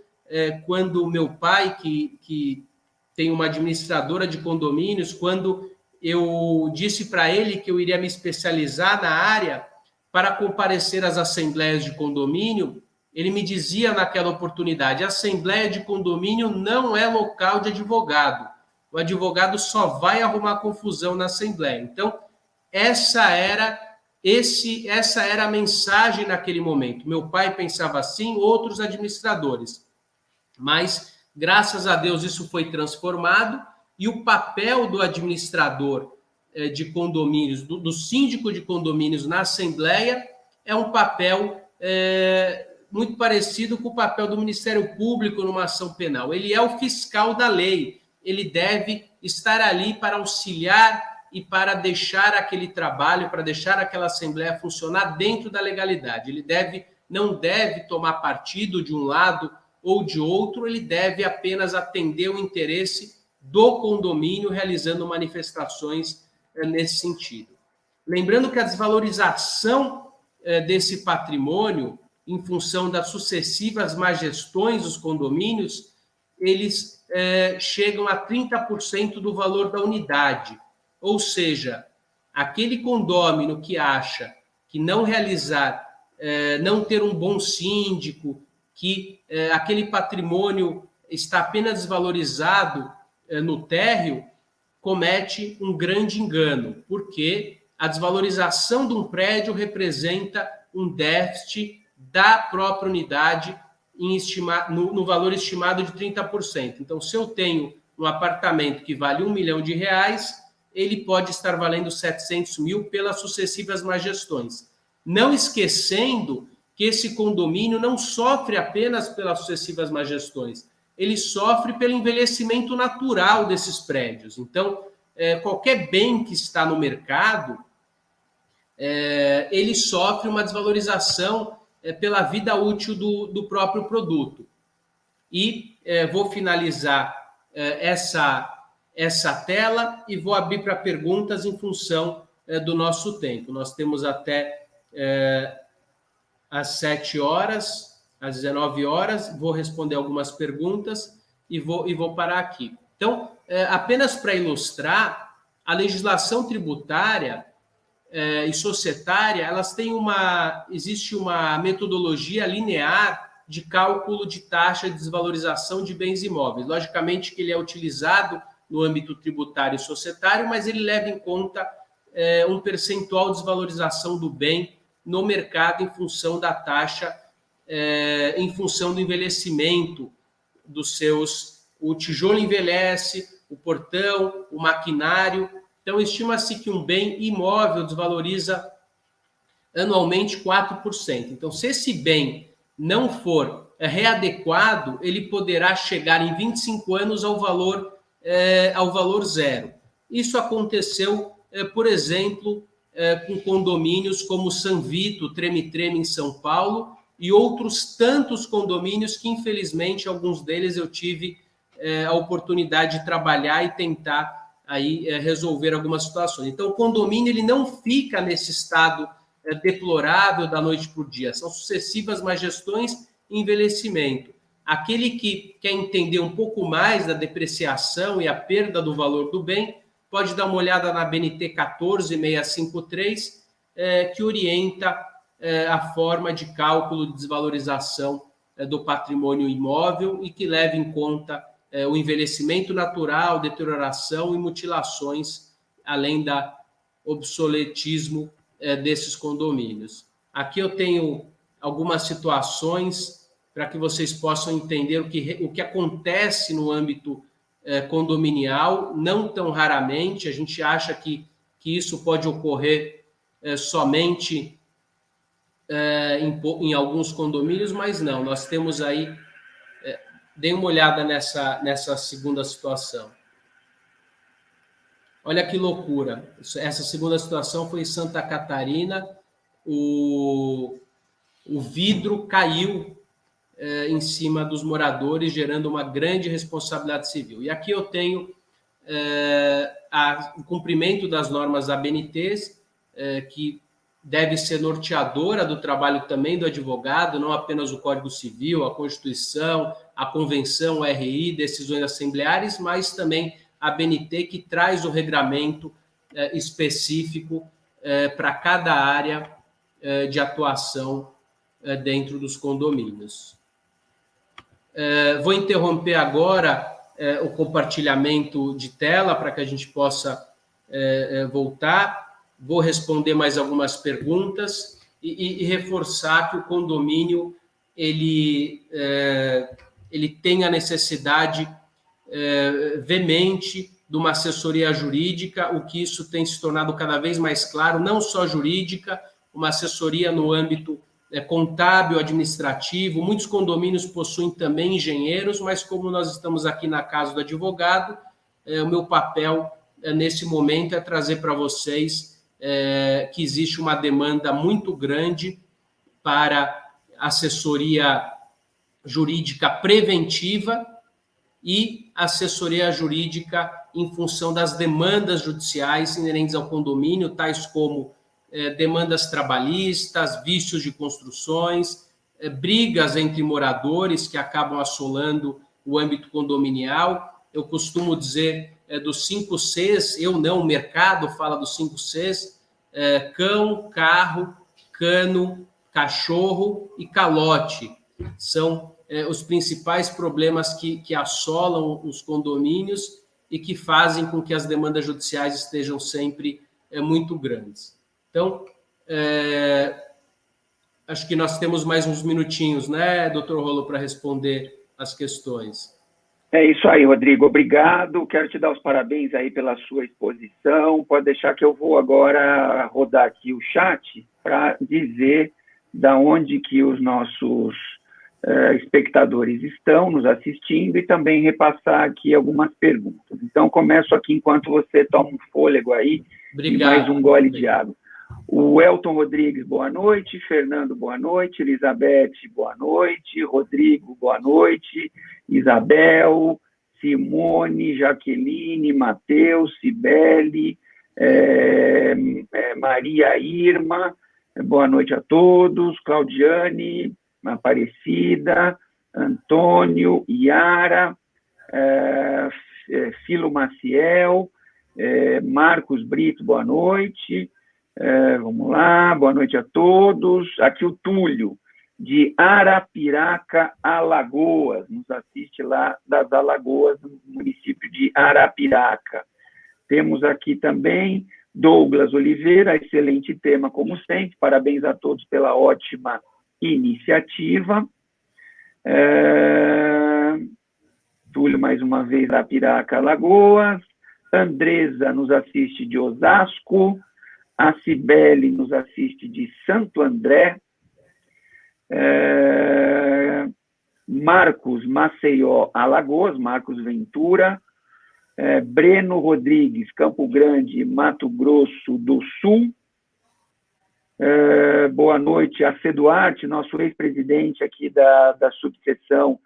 quando o meu pai, que tem uma administradora de condomínios, quando eu disse para ele que eu iria me especializar na área, para comparecer às assembleias de condomínio, ele me dizia naquela oportunidade: a assembleia de condomínio não é local de advogado. O advogado só vai arrumar confusão na assembleia. Então, essa era a mensagem naquele momento. Meu pai pensava assim, outros administradores. Mas, graças a Deus, isso foi transformado e o papel do administrador de condomínios, do síndico de condomínios na Assembleia, é um papel muito parecido com o papel do Ministério Público numa ação penal. Ele é o fiscal da lei, ele deve estar ali para auxiliar e para deixar aquele trabalho, para deixar aquela Assembleia funcionar dentro da legalidade. Ele não deve tomar partido de um lado ou de outro, ele deve apenas atender o interesse do condomínio, realizando manifestações nesse sentido. Lembrando que a desvalorização desse patrimônio, em função das sucessivas má gestões dos condomínios, eles chegam a 30% do valor da unidade. Ou seja, aquele condômino que acha que não realizar, não ter um bom síndico, que aquele patrimônio está apenas desvalorizado no térreo, comete um grande engano, porque a desvalorização de um prédio representa um déficit da própria unidade no valor estimado de 30%. Então, se eu tenho um apartamento que vale R$1 milhão, ele pode estar valendo 700 mil pelas sucessivas má gestões. Não esquecendo que esse condomínio não sofre apenas pelas sucessivas má gestões, ele sofre pelo envelhecimento natural desses prédios. Então, qualquer bem que está no mercado, ele sofre uma desvalorização pela vida útil do próprio produto. E vou finalizar essa tela e vou abrir para perguntas em função do nosso tempo. Nós temos até às 7 horas, às 19 horas, vou responder algumas perguntas e vou parar aqui. Então, apenas para ilustrar, a legislação tributária e societária, existe uma metodologia linear de cálculo de taxa de desvalorização de bens imóveis. Logicamente que ele é utilizado no âmbito tributário e societário, mas ele leva em conta um percentual de desvalorização do bem no mercado em função da taxa, em função do envelhecimento dos seus... O tijolo envelhece, o portão, o maquinário. Então, estima-se que um bem imóvel desvaloriza anualmente 4%. Então, se esse bem não for readequado, ele poderá chegar em 25 anos ao valor zero. Isso aconteceu, por exemplo, com condomínios como San Vito, Treme-Treme, em São Paulo, e outros tantos condomínios que, infelizmente, alguns deles eu tive a oportunidade de trabalhar e tentar aí resolver algumas situações. Então, o condomínio ele não fica nesse estado deplorável da noite para o dia. São sucessivas má gestões e envelhecimento. Aquele que quer entender um pouco mais da depreciação e a perda do valor do bem, pode dar uma olhada na BNT 14653, que orienta a forma de cálculo de desvalorização do patrimônio imóvel e que leva em conta o envelhecimento natural, deterioração e mutilações, além da obsoletismo desses condomínios. Aqui eu tenho algumas situações para que vocês possam entender o que acontece no âmbito condominial, não tão raramente. A gente acha que isso pode ocorrer somente em alguns condomínios, mas não. Nós temos aí... Dê uma olhada nessa segunda situação. Olha que loucura. Essa segunda situação foi em Santa Catarina. O vidro caiu em cima dos moradores, gerando uma grande responsabilidade civil. E aqui eu tenho o cumprimento das normas ABNTs, que deve ser norteadora do trabalho também do advogado, não apenas o Código Civil, a Constituição, a Convenção, o RI, decisões assembleares, mas também a ABNT, que traz o regramento específico para cada área de atuação dentro dos condomínios. Vou interromper agora o compartilhamento de tela para que a gente possa voltar. Vou responder mais algumas perguntas e reforçar que o condomínio ele tem a necessidade veemente de uma assessoria jurídica, o que isso tem se tornado cada vez mais claro, não só jurídica, uma assessoria no âmbito contábil, administrativo. Muitos condomínios possuem também engenheiros, mas como nós estamos aqui na casa do advogado, o meu papel nesse momento é trazer para vocês que existe uma demanda muito grande para assessoria jurídica preventiva e assessoria jurídica em função das demandas judiciais inerentes ao condomínio, tais como demandas trabalhistas, vícios de construções, brigas entre moradores que acabam assolando o âmbito condominial. Eu costumo dizer dos 5 Cs, eu não, o mercado fala dos 5 Cs, cão, carro, cano, cachorro e calote. São os principais problemas que assolam os condomínios e que fazem com que as demandas judiciais estejam sempre muito grandes. Então, acho que nós temos mais uns minutinhos, né, doutor Rolo, para responder as questões. É isso aí, Rodrigo. Obrigado. Quero te dar os parabéns aí pela sua exposição. Pode deixar que eu vou agora rodar aqui o chat para dizer da onde que os nossos espectadores estão nos assistindo e também repassar aqui algumas perguntas. Então, começo aqui enquanto você toma um fôlego aí. Obrigado. E mais um gole de água. O Elton Rodrigues, boa noite. Fernando, boa noite. Elizabeth, boa noite. Rodrigo, boa noite. Isabel, Simone, Jaqueline, Matheus, Cibele, Maria Irma, boa noite a todos. Claudiane, Aparecida, Antônio, Yara, Filo Maciel, Marcos Brito, boa noite. Vamos lá, boa noite a todos. Aqui o Túlio, de Arapiraca, Alagoas, nos assiste lá das Alagoas, no município de Arapiraca. Temos aqui também Douglas Oliveira, excelente tema, como sempre, parabéns a todos pela ótima iniciativa. Túlio, mais uma vez, Arapiraca, Alagoas. Andresa nos assiste de Osasco. A Cibele nos assiste de Santo André. Marcos Maceió, Alagoas, Marcos Ventura. Breno Rodrigues, Campo Grande, Mato Grosso do Sul. Boa noite a Ceduarte, nosso ex-presidente aqui da subseção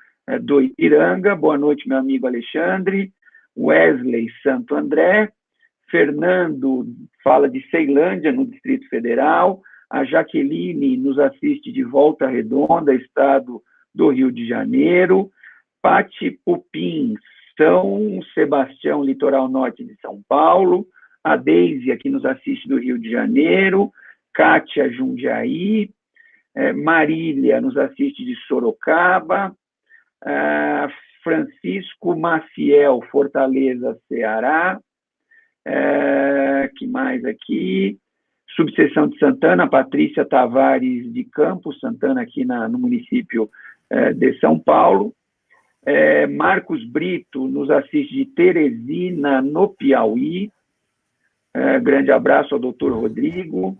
do Ipiranga. Boa noite, meu amigo Alexandre. Wesley, Santo André. Fernando fala de Ceilândia, no Distrito Federal. A Jaqueline nos assiste de Volta Redonda, estado do Rio de Janeiro. Pati Pupim, São Sebastião, litoral norte de São Paulo. A Deise, aqui nos assiste do Rio de Janeiro. Kátia, Jundiaí. Marília nos assiste de Sorocaba. Francisco Maciel, Fortaleza, Ceará. Que mais aqui? Subseção de Santana, Patrícia Tavares de Campos, Santana, aqui no município de São Paulo. Marcos Brito nos assiste de Teresina, no Piauí. Grande abraço ao doutor Rodrigo.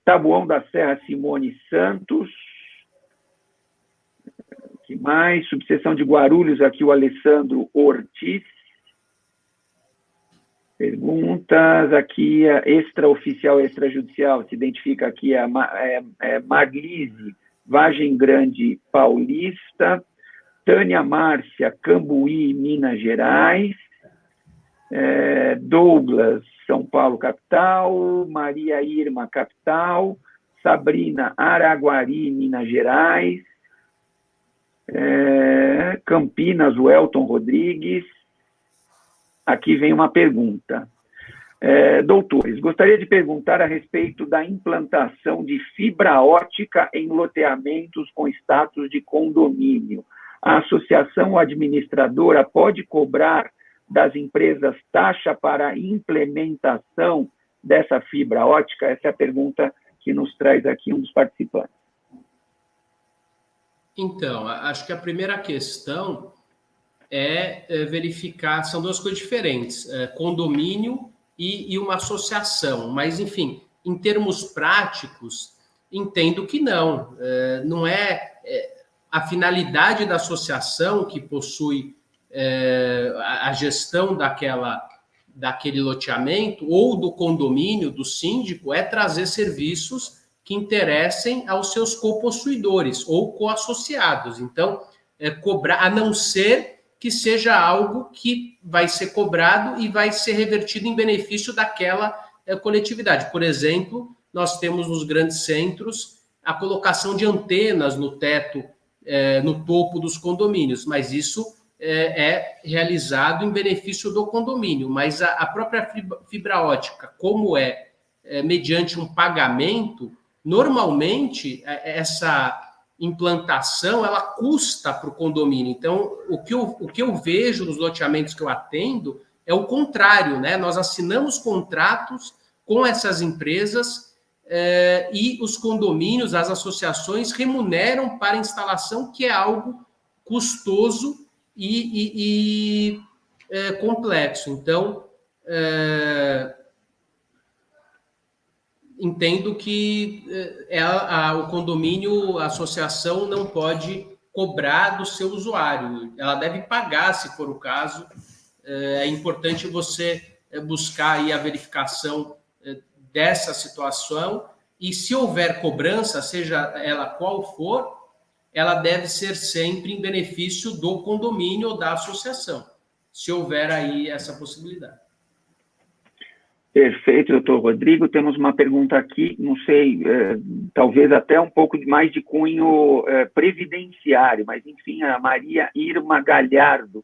Taboão da Serra, Simone Santos. Que mais? Subseção de Guarulhos, aqui o Alessandro Ortiz. Perguntas, aqui extraoficial, extrajudicial, se identifica aqui a Marlise, Vargem Grande Paulista. Tânia Márcia, Cambuí, Minas Gerais. Douglas, São Paulo, capital. Maria Irma, capital. Sabrina, Araguari, Minas Gerais. Campinas, Welton Rodrigues. Aqui vem uma pergunta. Doutores, gostaria de perguntar a respeito da implantação de fibra ótica em loteamentos com status de condomínio. A associação administradora pode cobrar das empresas taxa para a implementação dessa fibra ótica? Essa é a pergunta que nos traz aqui um dos participantes. Então, acho que a primeira questão é verificar, são duas coisas diferentes, condomínio e uma associação, mas, enfim, em termos práticos, entendo que não. Não é a finalidade da associação que possui a gestão daquele loteamento ou do condomínio, do síndico, é trazer serviços que interessem aos seus copossuidores ou coassociados. Então, cobrar, a não ser que seja algo que vai ser cobrado e vai ser revertido em benefício daquela coletividade. Por exemplo, nós temos nos grandes centros a colocação de antenas no teto, no topo dos condomínios, mas isso é realizado em benefício do condomínio. Mas a própria fibra ótica, como mediante um pagamento, normalmente essa implantação, ela custa para o condomínio. Então, o que eu vejo nos loteamentos que eu atendo é o contrário, né? Nós assinamos contratos com essas empresas e os condomínios, as associações remuneram para a instalação, que é algo custoso e complexo. Então, entendo que o condomínio, a associação não pode cobrar do seu usuário. Ela deve pagar, se for o caso. É importante você buscar aí a verificação dessa situação e, se houver cobrança, seja ela qual for, ela deve ser sempre em benefício do condomínio ou da associação, se houver aí essa possibilidade. Perfeito, doutor Rodrigo. Temos uma pergunta aqui, não sei, talvez até um pouco mais de cunho previdenciário, mas, enfim, a Maria Irma Galhardo,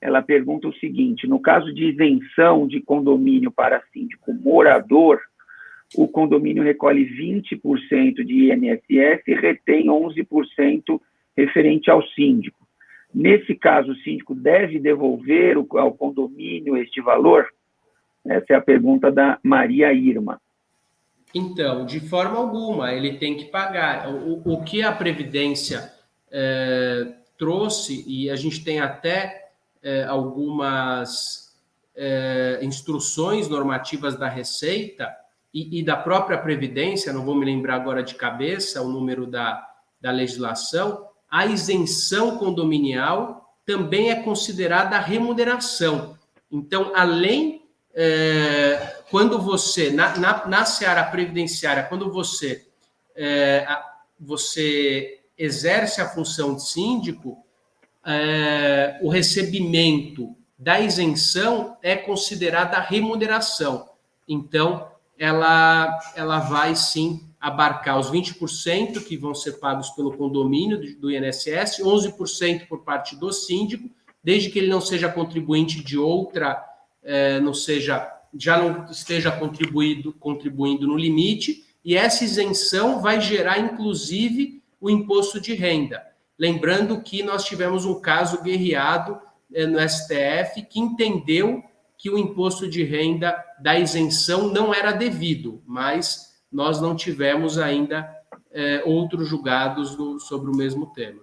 ela pergunta o seguinte: no caso de isenção de condomínio para síndico morador, o condomínio recolhe 20% de INSS e retém 11% referente ao síndico. Nesse caso, o síndico deve devolver ao condomínio este valor? Essa é a pergunta da Maria Irma. Então, de forma alguma, ele tem que pagar. O que a Previdência trouxe, e a gente tem até algumas instruções normativas da Receita e da própria Previdência, não vou me lembrar agora de cabeça o número da legislação, a isenção condominial também é considerada remuneração. Então, além... quando você, na seara previdenciária, quando você exerce a função de síndico, o recebimento da isenção é considerada remuneração. Então, ela vai, sim, abarcar os 20% que vão ser pagos pelo condomínio do INSS, 11% por parte do síndico, desde que ele não seja contribuinte de outra... já não esteja contribuindo no limite, e essa isenção vai gerar, inclusive, o imposto de renda. Lembrando que nós tivemos um caso guerreado no STF que entendeu que o imposto de renda da isenção não era devido, mas nós não tivemos ainda outros julgados sobre o mesmo tema.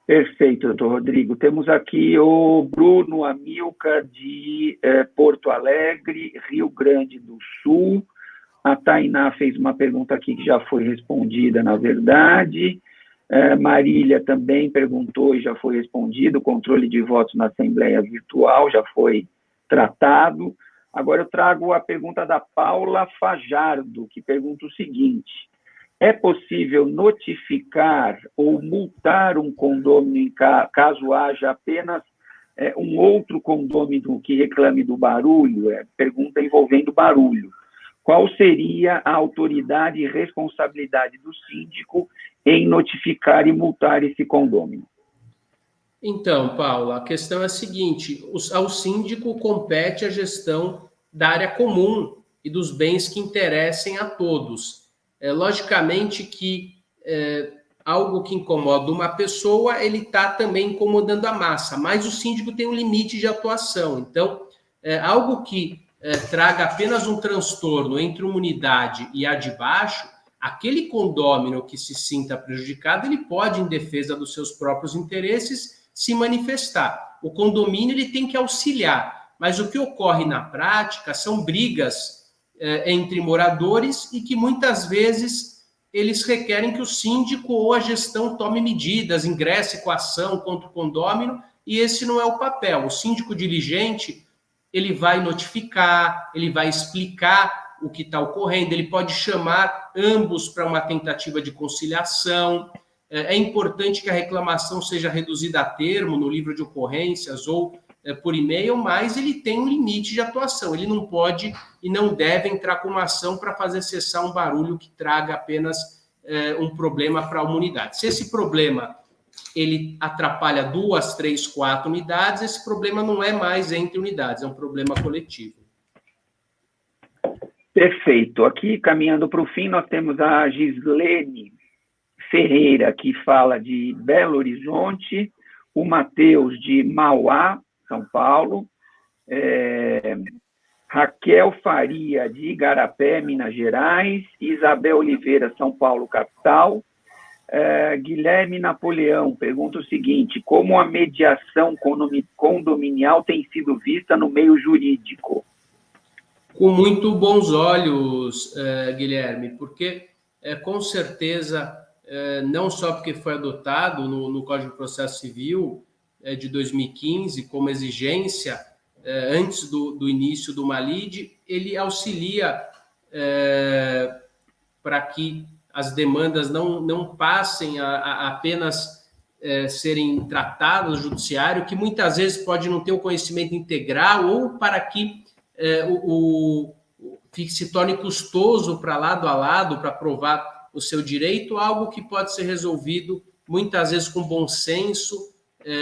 Perfeito, doutor Rodrigo. Temos aqui o Bruno Amilcar, de Porto Alegre, Rio Grande do Sul. A Tainá fez uma pergunta aqui que já foi respondida, na verdade. Marília também perguntou e já foi respondido. O controle de votos na Assembleia Virtual já foi tratado. Agora eu trago a pergunta da Paula Fajardo, que pergunta o seguinte: é possível notificar ou multar um condômino caso haja apenas um outro condômino que reclame do barulho? Pergunta envolvendo barulho. Qual seria a autoridade e responsabilidade do síndico em notificar e multar esse condômino? Então, Paula, a questão é a seguinte: ao síndico compete a gestão da área comum e dos bens que interessem a todos. Logicamente que algo que incomoda uma pessoa, ele está também incomodando a massa, mas o síndico tem um limite de atuação. Então, algo que traga apenas um transtorno entre uma unidade e a de baixo, aquele condômino que se sinta prejudicado, ele pode, em defesa dos seus próprios interesses, se manifestar. O condomínio ele tem que auxiliar, mas o que ocorre na prática são brigas entre moradores e que muitas vezes eles requerem que o síndico ou a gestão tome medidas, ingresse com a ação contra o condômino, e esse não é o papel. O síndico diligente, ele vai notificar, ele vai explicar o que está ocorrendo, ele pode chamar ambos para uma tentativa de conciliação. É importante que a reclamação seja reduzida a termo no livro de ocorrências ou por e-mail, mas ele tem um limite de atuação. Ele não pode e não deve entrar com uma ação para fazer cessar um barulho que traga apenas um problema para a unidade. Se esse problema ele atrapalha 2, 3, 4 unidades, esse problema não é mais entre unidades, é um problema coletivo. Perfeito. Aqui, caminhando para o fim, nós temos a Gislene Ferreira, que fala de Belo Horizonte, o Matheus de Mauá, São Paulo, Raquel Faria de Igarapé, Minas Gerais, Isabel Oliveira, São Paulo, capital, Guilherme Napoleão pergunta o seguinte: como a mediação condominial tem sido vista no meio jurídico? Com muito bons olhos, Guilherme, porque com certeza, não só porque foi adotado no Código de Processo Civil de 2015 como exigência antes do início do MALID, ele auxilia para que as demandas não passem a apenas serem tratadas no judiciário, que muitas vezes pode não ter o conhecimento integral, ou para que se torne custoso para lado a lado, para provar o seu direito, algo que pode ser resolvido muitas vezes com bom senso,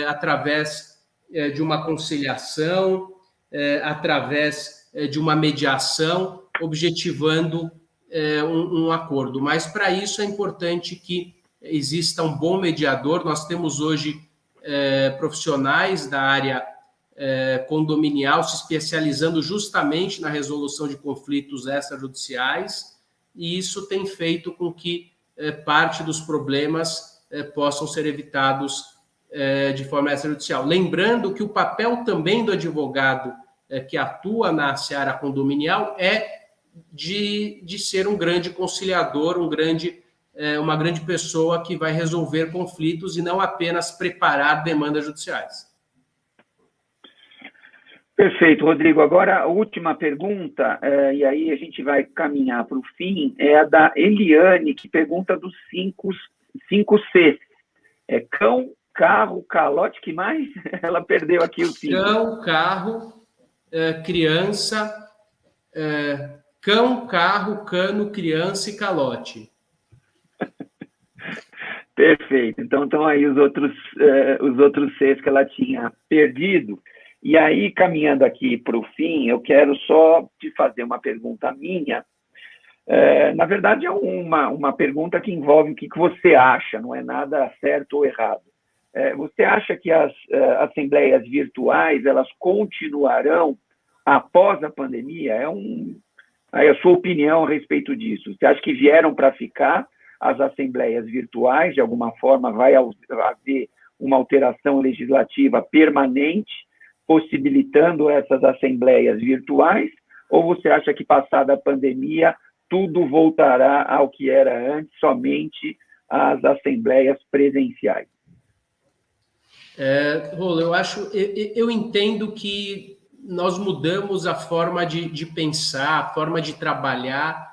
através de uma conciliação, através de uma mediação, objetivando um acordo. Mas para isso é importante que exista um bom mediador. Nós temos hoje profissionais da área condominial se especializando justamente na resolução de conflitos extrajudiciais, e isso tem feito com que parte dos problemas possam ser evitados de forma extrajudicial. Lembrando que o papel também do advogado que atua na seara condominial é de ser um grande conciliador, uma grande pessoa que vai resolver conflitos e não apenas preparar demandas judiciais. Perfeito, Rodrigo. Agora, a última pergunta, e aí a gente vai caminhar para o fim, é a da Eliane, que pergunta dos 5 Cs. Cão, carro, calote, que mais? Ela perdeu aqui o 5. Cão, carro, criança, cão, carro, cano, criança e calote. Perfeito. Então, estão aí os outros Cs que ela tinha perdido. E aí, caminhando aqui para o fim, eu quero só te fazer uma pergunta minha. Na verdade, é uma pergunta que envolve o que você acha, não é nada certo ou errado. Você acha que as assembleias virtuais elas continuarão após a pandemia? Aí a sua opinião a respeito disso. Você acha que vieram para ficar as assembleias virtuais? De alguma forma, vai haver uma alteração legislativa permanente possibilitando essas assembleias virtuais, ou você acha que, passada a pandemia, tudo voltará ao que era antes, somente as assembleias presenciais? Rolo, eu entendo que nós mudamos a forma de pensar, a forma de trabalhar.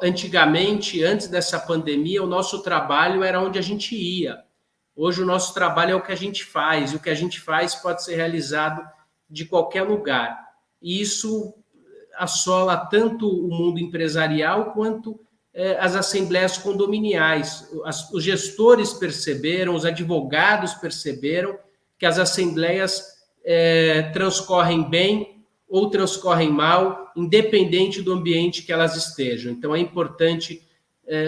Antigamente, antes dessa pandemia, o nosso trabalho era onde a gente ia. Hoje o nosso trabalho é o que a gente faz, e o que a gente faz pode ser realizado de qualquer lugar. E isso assola tanto o mundo empresarial quanto as assembleias condominiais. Os gestores perceberam, os advogados perceberam que as assembleias transcorrem bem ou transcorrem mal, independente do ambiente que elas estejam. Então, é importante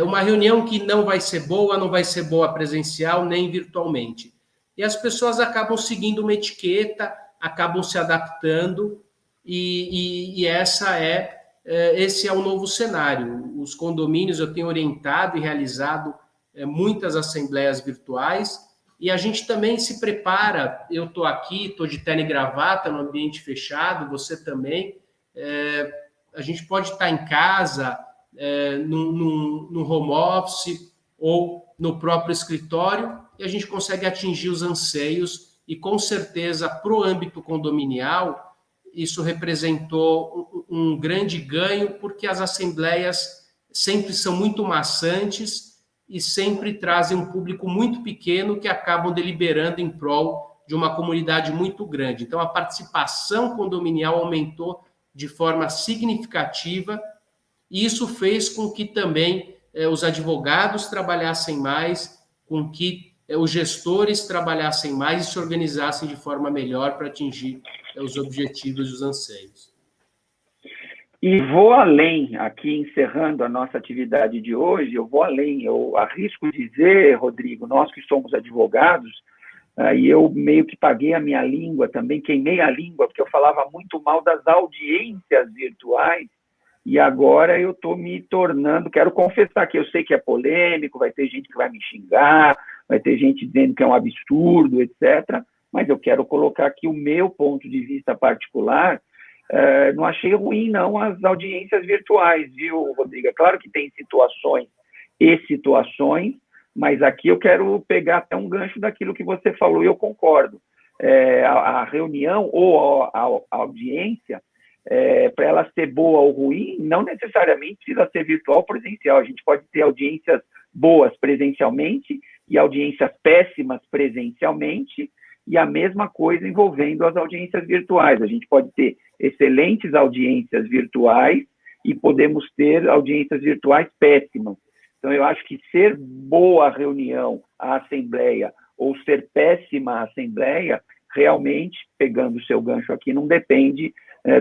uma reunião que não vai ser boa presencial nem virtualmente. E as pessoas acabam seguindo uma etiqueta, acabam se adaptando, e esse é o novo cenário. Os condomínios, eu tenho orientado e realizado muitas assembleias virtuais, e a gente também se prepara. Eu estou aqui, estou de terno e gravata no ambiente fechado, você também. A gente pode estar em casa, no home office ou no próprio escritório, e a gente consegue atingir os anseios, e com certeza, para o âmbito condominial, isso representou um grande ganho, porque as assembleias sempre são muito maçantes e sempre trazem um público muito pequeno que acabam deliberando em prol de uma comunidade muito grande. Então, a participação condominial aumentou de forma significativa, e isso fez com que também os advogados trabalhassem mais, com que os gestores trabalhassem mais e se organizassem de forma melhor para atingir os objetivos e os anseios. E vou além, aqui encerrando a nossa atividade de hoje, eu vou além, eu arrisco dizer, Rodrigo, nós que somos advogados, e eu meio que paguei a minha língua também, queimei a língua, porque eu falava muito mal das audiências virtuais, e agora eu estou me tornando, quero confessar que eu sei que é polêmico, vai ter gente que vai me xingar, vai ter gente dizendo que é um absurdo, etc., mas eu quero colocar aqui o meu ponto de vista particular. Não achei ruim, não, as audiências virtuais, viu, Rodrigo? É claro que tem situações e situações, mas aqui eu quero pegar até um gancho daquilo que você falou, e eu concordo. A reunião ou a audiência, para ela ser boa ou ruim, não necessariamente precisa ser virtual ou presencial. A gente pode ter audiências boas presencialmente e audiências péssimas presencialmente, e a mesma coisa envolvendo as audiências virtuais. A gente pode ter excelentes audiências virtuais e podemos ter audiências virtuais péssimas. Então, eu acho que ser boa a reunião, a assembleia, ou ser péssima a assembleia, realmente, pegando o seu gancho aqui, não depende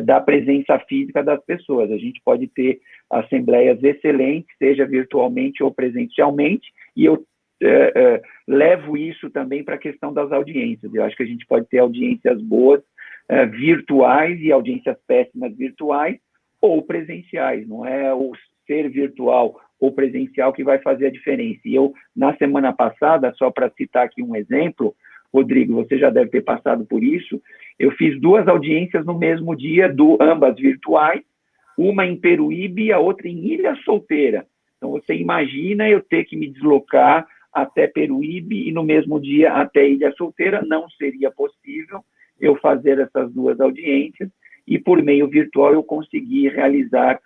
da presença física das pessoas. A gente pode ter assembleias excelentes, seja virtualmente ou presencialmente, e eu levo isso também para a questão das audiências. Eu acho que a gente pode ter audiências boas virtuais e audiências péssimas virtuais ou presenciais. Não é o ser virtual ou presencial que vai fazer a diferença. E eu, na semana passada, só para citar aqui um exemplo, Rodrigo, você já deve ter passado por isso, eu fiz 2 audiências no mesmo dia, ambas virtuais, uma em Peruíbe e a outra em Ilha Solteira. Então, você imagina eu ter que me deslocar até Peruíbe e no mesmo dia até Ilha Solteira. Não seria possível eu fazer essas 2 audiências, e por meio virtual eu consegui realizar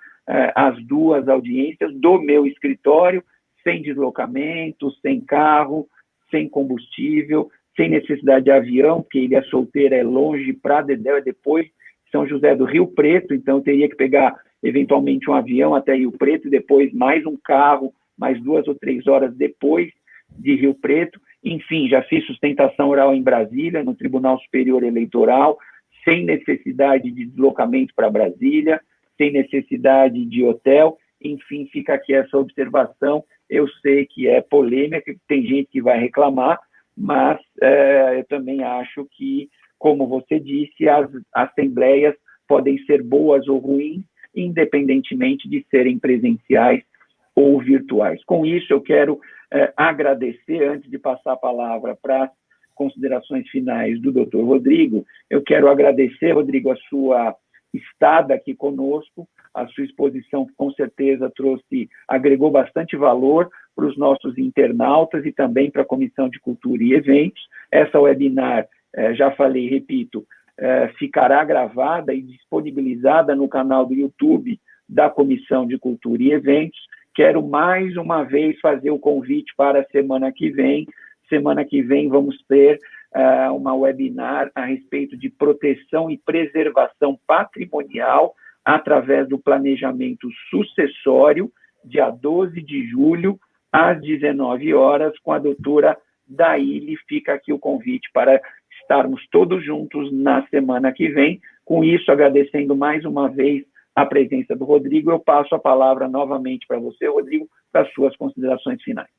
as 2 audiências do meu escritório, sem deslocamento, sem carro, sem combustível, sem necessidade de avião, porque Ilha Solteira é longe, Pradedel é depois, São José do Rio Preto, então eu teria que pegar eventualmente um avião até Rio Preto, e depois mais um carro, mais 2 ou 3 horas depois de Rio Preto. Enfim, já fiz sustentação oral em Brasília, no Tribunal Superior Eleitoral, sem necessidade de deslocamento para Brasília, sem necessidade de hotel. Enfim, fica aqui essa observação. Eu sei que é polêmica, que tem gente que vai reclamar, mas eu também acho que, como você disse, as assembleias podem ser boas ou ruins, independentemente de serem presenciais ou virtuais. Com isso, eu quero agradecer, antes de passar a palavra para as considerações finais do doutor Rodrigo, eu quero agradecer, Rodrigo, a sua estada aqui conosco, a sua exposição, que com certeza agregou bastante valor para os nossos internautas e também para a Comissão de Cultura e Eventos. Essa webinar, já falei, repito, ficará gravada e disponibilizada no canal do YouTube da Comissão de Cultura e Eventos. Quero mais uma vez fazer o convite para a semana que vem. Semana que vem vamos ter uma webinar a respeito de proteção e preservação patrimonial através do planejamento sucessório, dia 12 de julho, às 19 horas, com a doutora Daíli. Fica aqui o convite para estarmos todos juntos na semana que vem. Com isso, agradecendo mais uma vez a presença do Rodrigo, eu passo a palavra novamente para você, Rodrigo, para as suas considerações finais.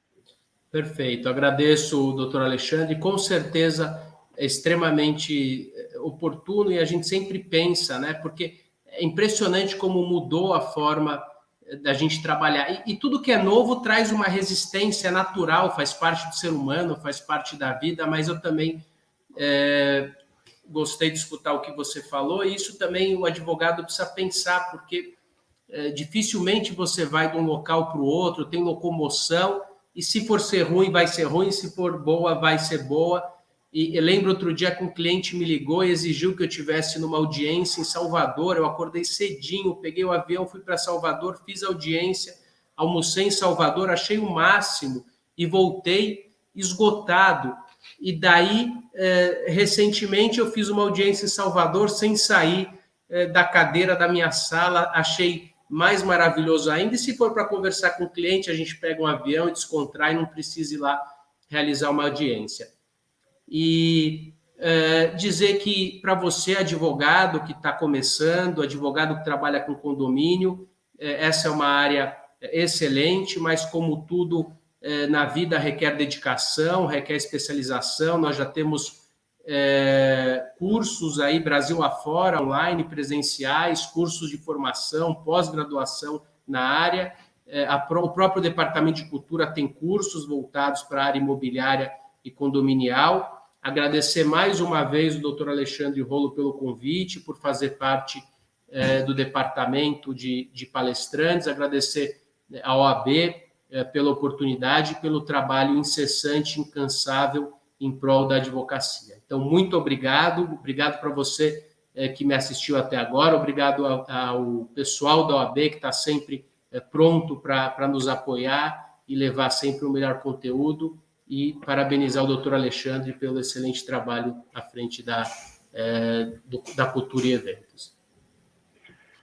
Perfeito, agradeço, doutor Alexandre, com certeza é extremamente oportuno, e a gente sempre pensa, né, porque é impressionante como mudou a forma da gente trabalhar, e tudo que é novo traz uma resistência natural, faz parte do ser humano, faz parte da vida, mas eu também gostei de escutar o que você falou, e isso também o advogado precisa pensar, porque dificilmente você vai de um local para o outro, tem locomoção, e se for ser ruim, vai ser ruim, se for boa, vai ser boa. E eu lembro outro dia que um cliente me ligou e exigiu que eu tivesse numa audiência em Salvador. Eu acordei cedinho, peguei o avião, fui para Salvador, fiz audiência, almocei em Salvador, achei o máximo e voltei esgotado. E daí, recentemente, eu fiz uma audiência em Salvador sem sair da cadeira da minha sala, achei mais maravilhoso ainda. E se for para conversar com o cliente, a gente pega um avião e descontrai, não precisa ir lá realizar uma audiência. E dizer que para você, advogado que está começando, advogado que trabalha com condomínio, essa é uma área excelente, mas como tudo na vida requer dedicação, requer especialização. Nós já temos cursos aí Brasil afora, online, presenciais, cursos de formação, pós-graduação na área. O próprio Departamento de Cultura tem cursos voltados para a área imobiliária e condominial. Agradecer mais uma vez o doutor Alexandre Rolo pelo convite, por fazer parte do departamento de palestrantes, agradecer à OAB pela oportunidade e pelo trabalho incessante, incansável em prol da advocacia. Então, muito obrigado para você que me assistiu até agora, obrigado ao pessoal da OAB que está sempre pronto para nos apoiar e levar sempre o melhor conteúdo, e parabenizar o doutor Alexandre pelo excelente trabalho à frente da Cultura e Eventos.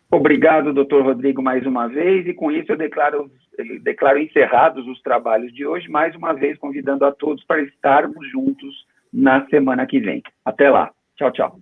Obrigado, doutor Rodrigo, mais uma vez, e com isso eu declaro encerrados os trabalhos de hoje, mais uma vez convidando a todos para estarmos juntos na semana que vem. Até lá. Tchau, tchau.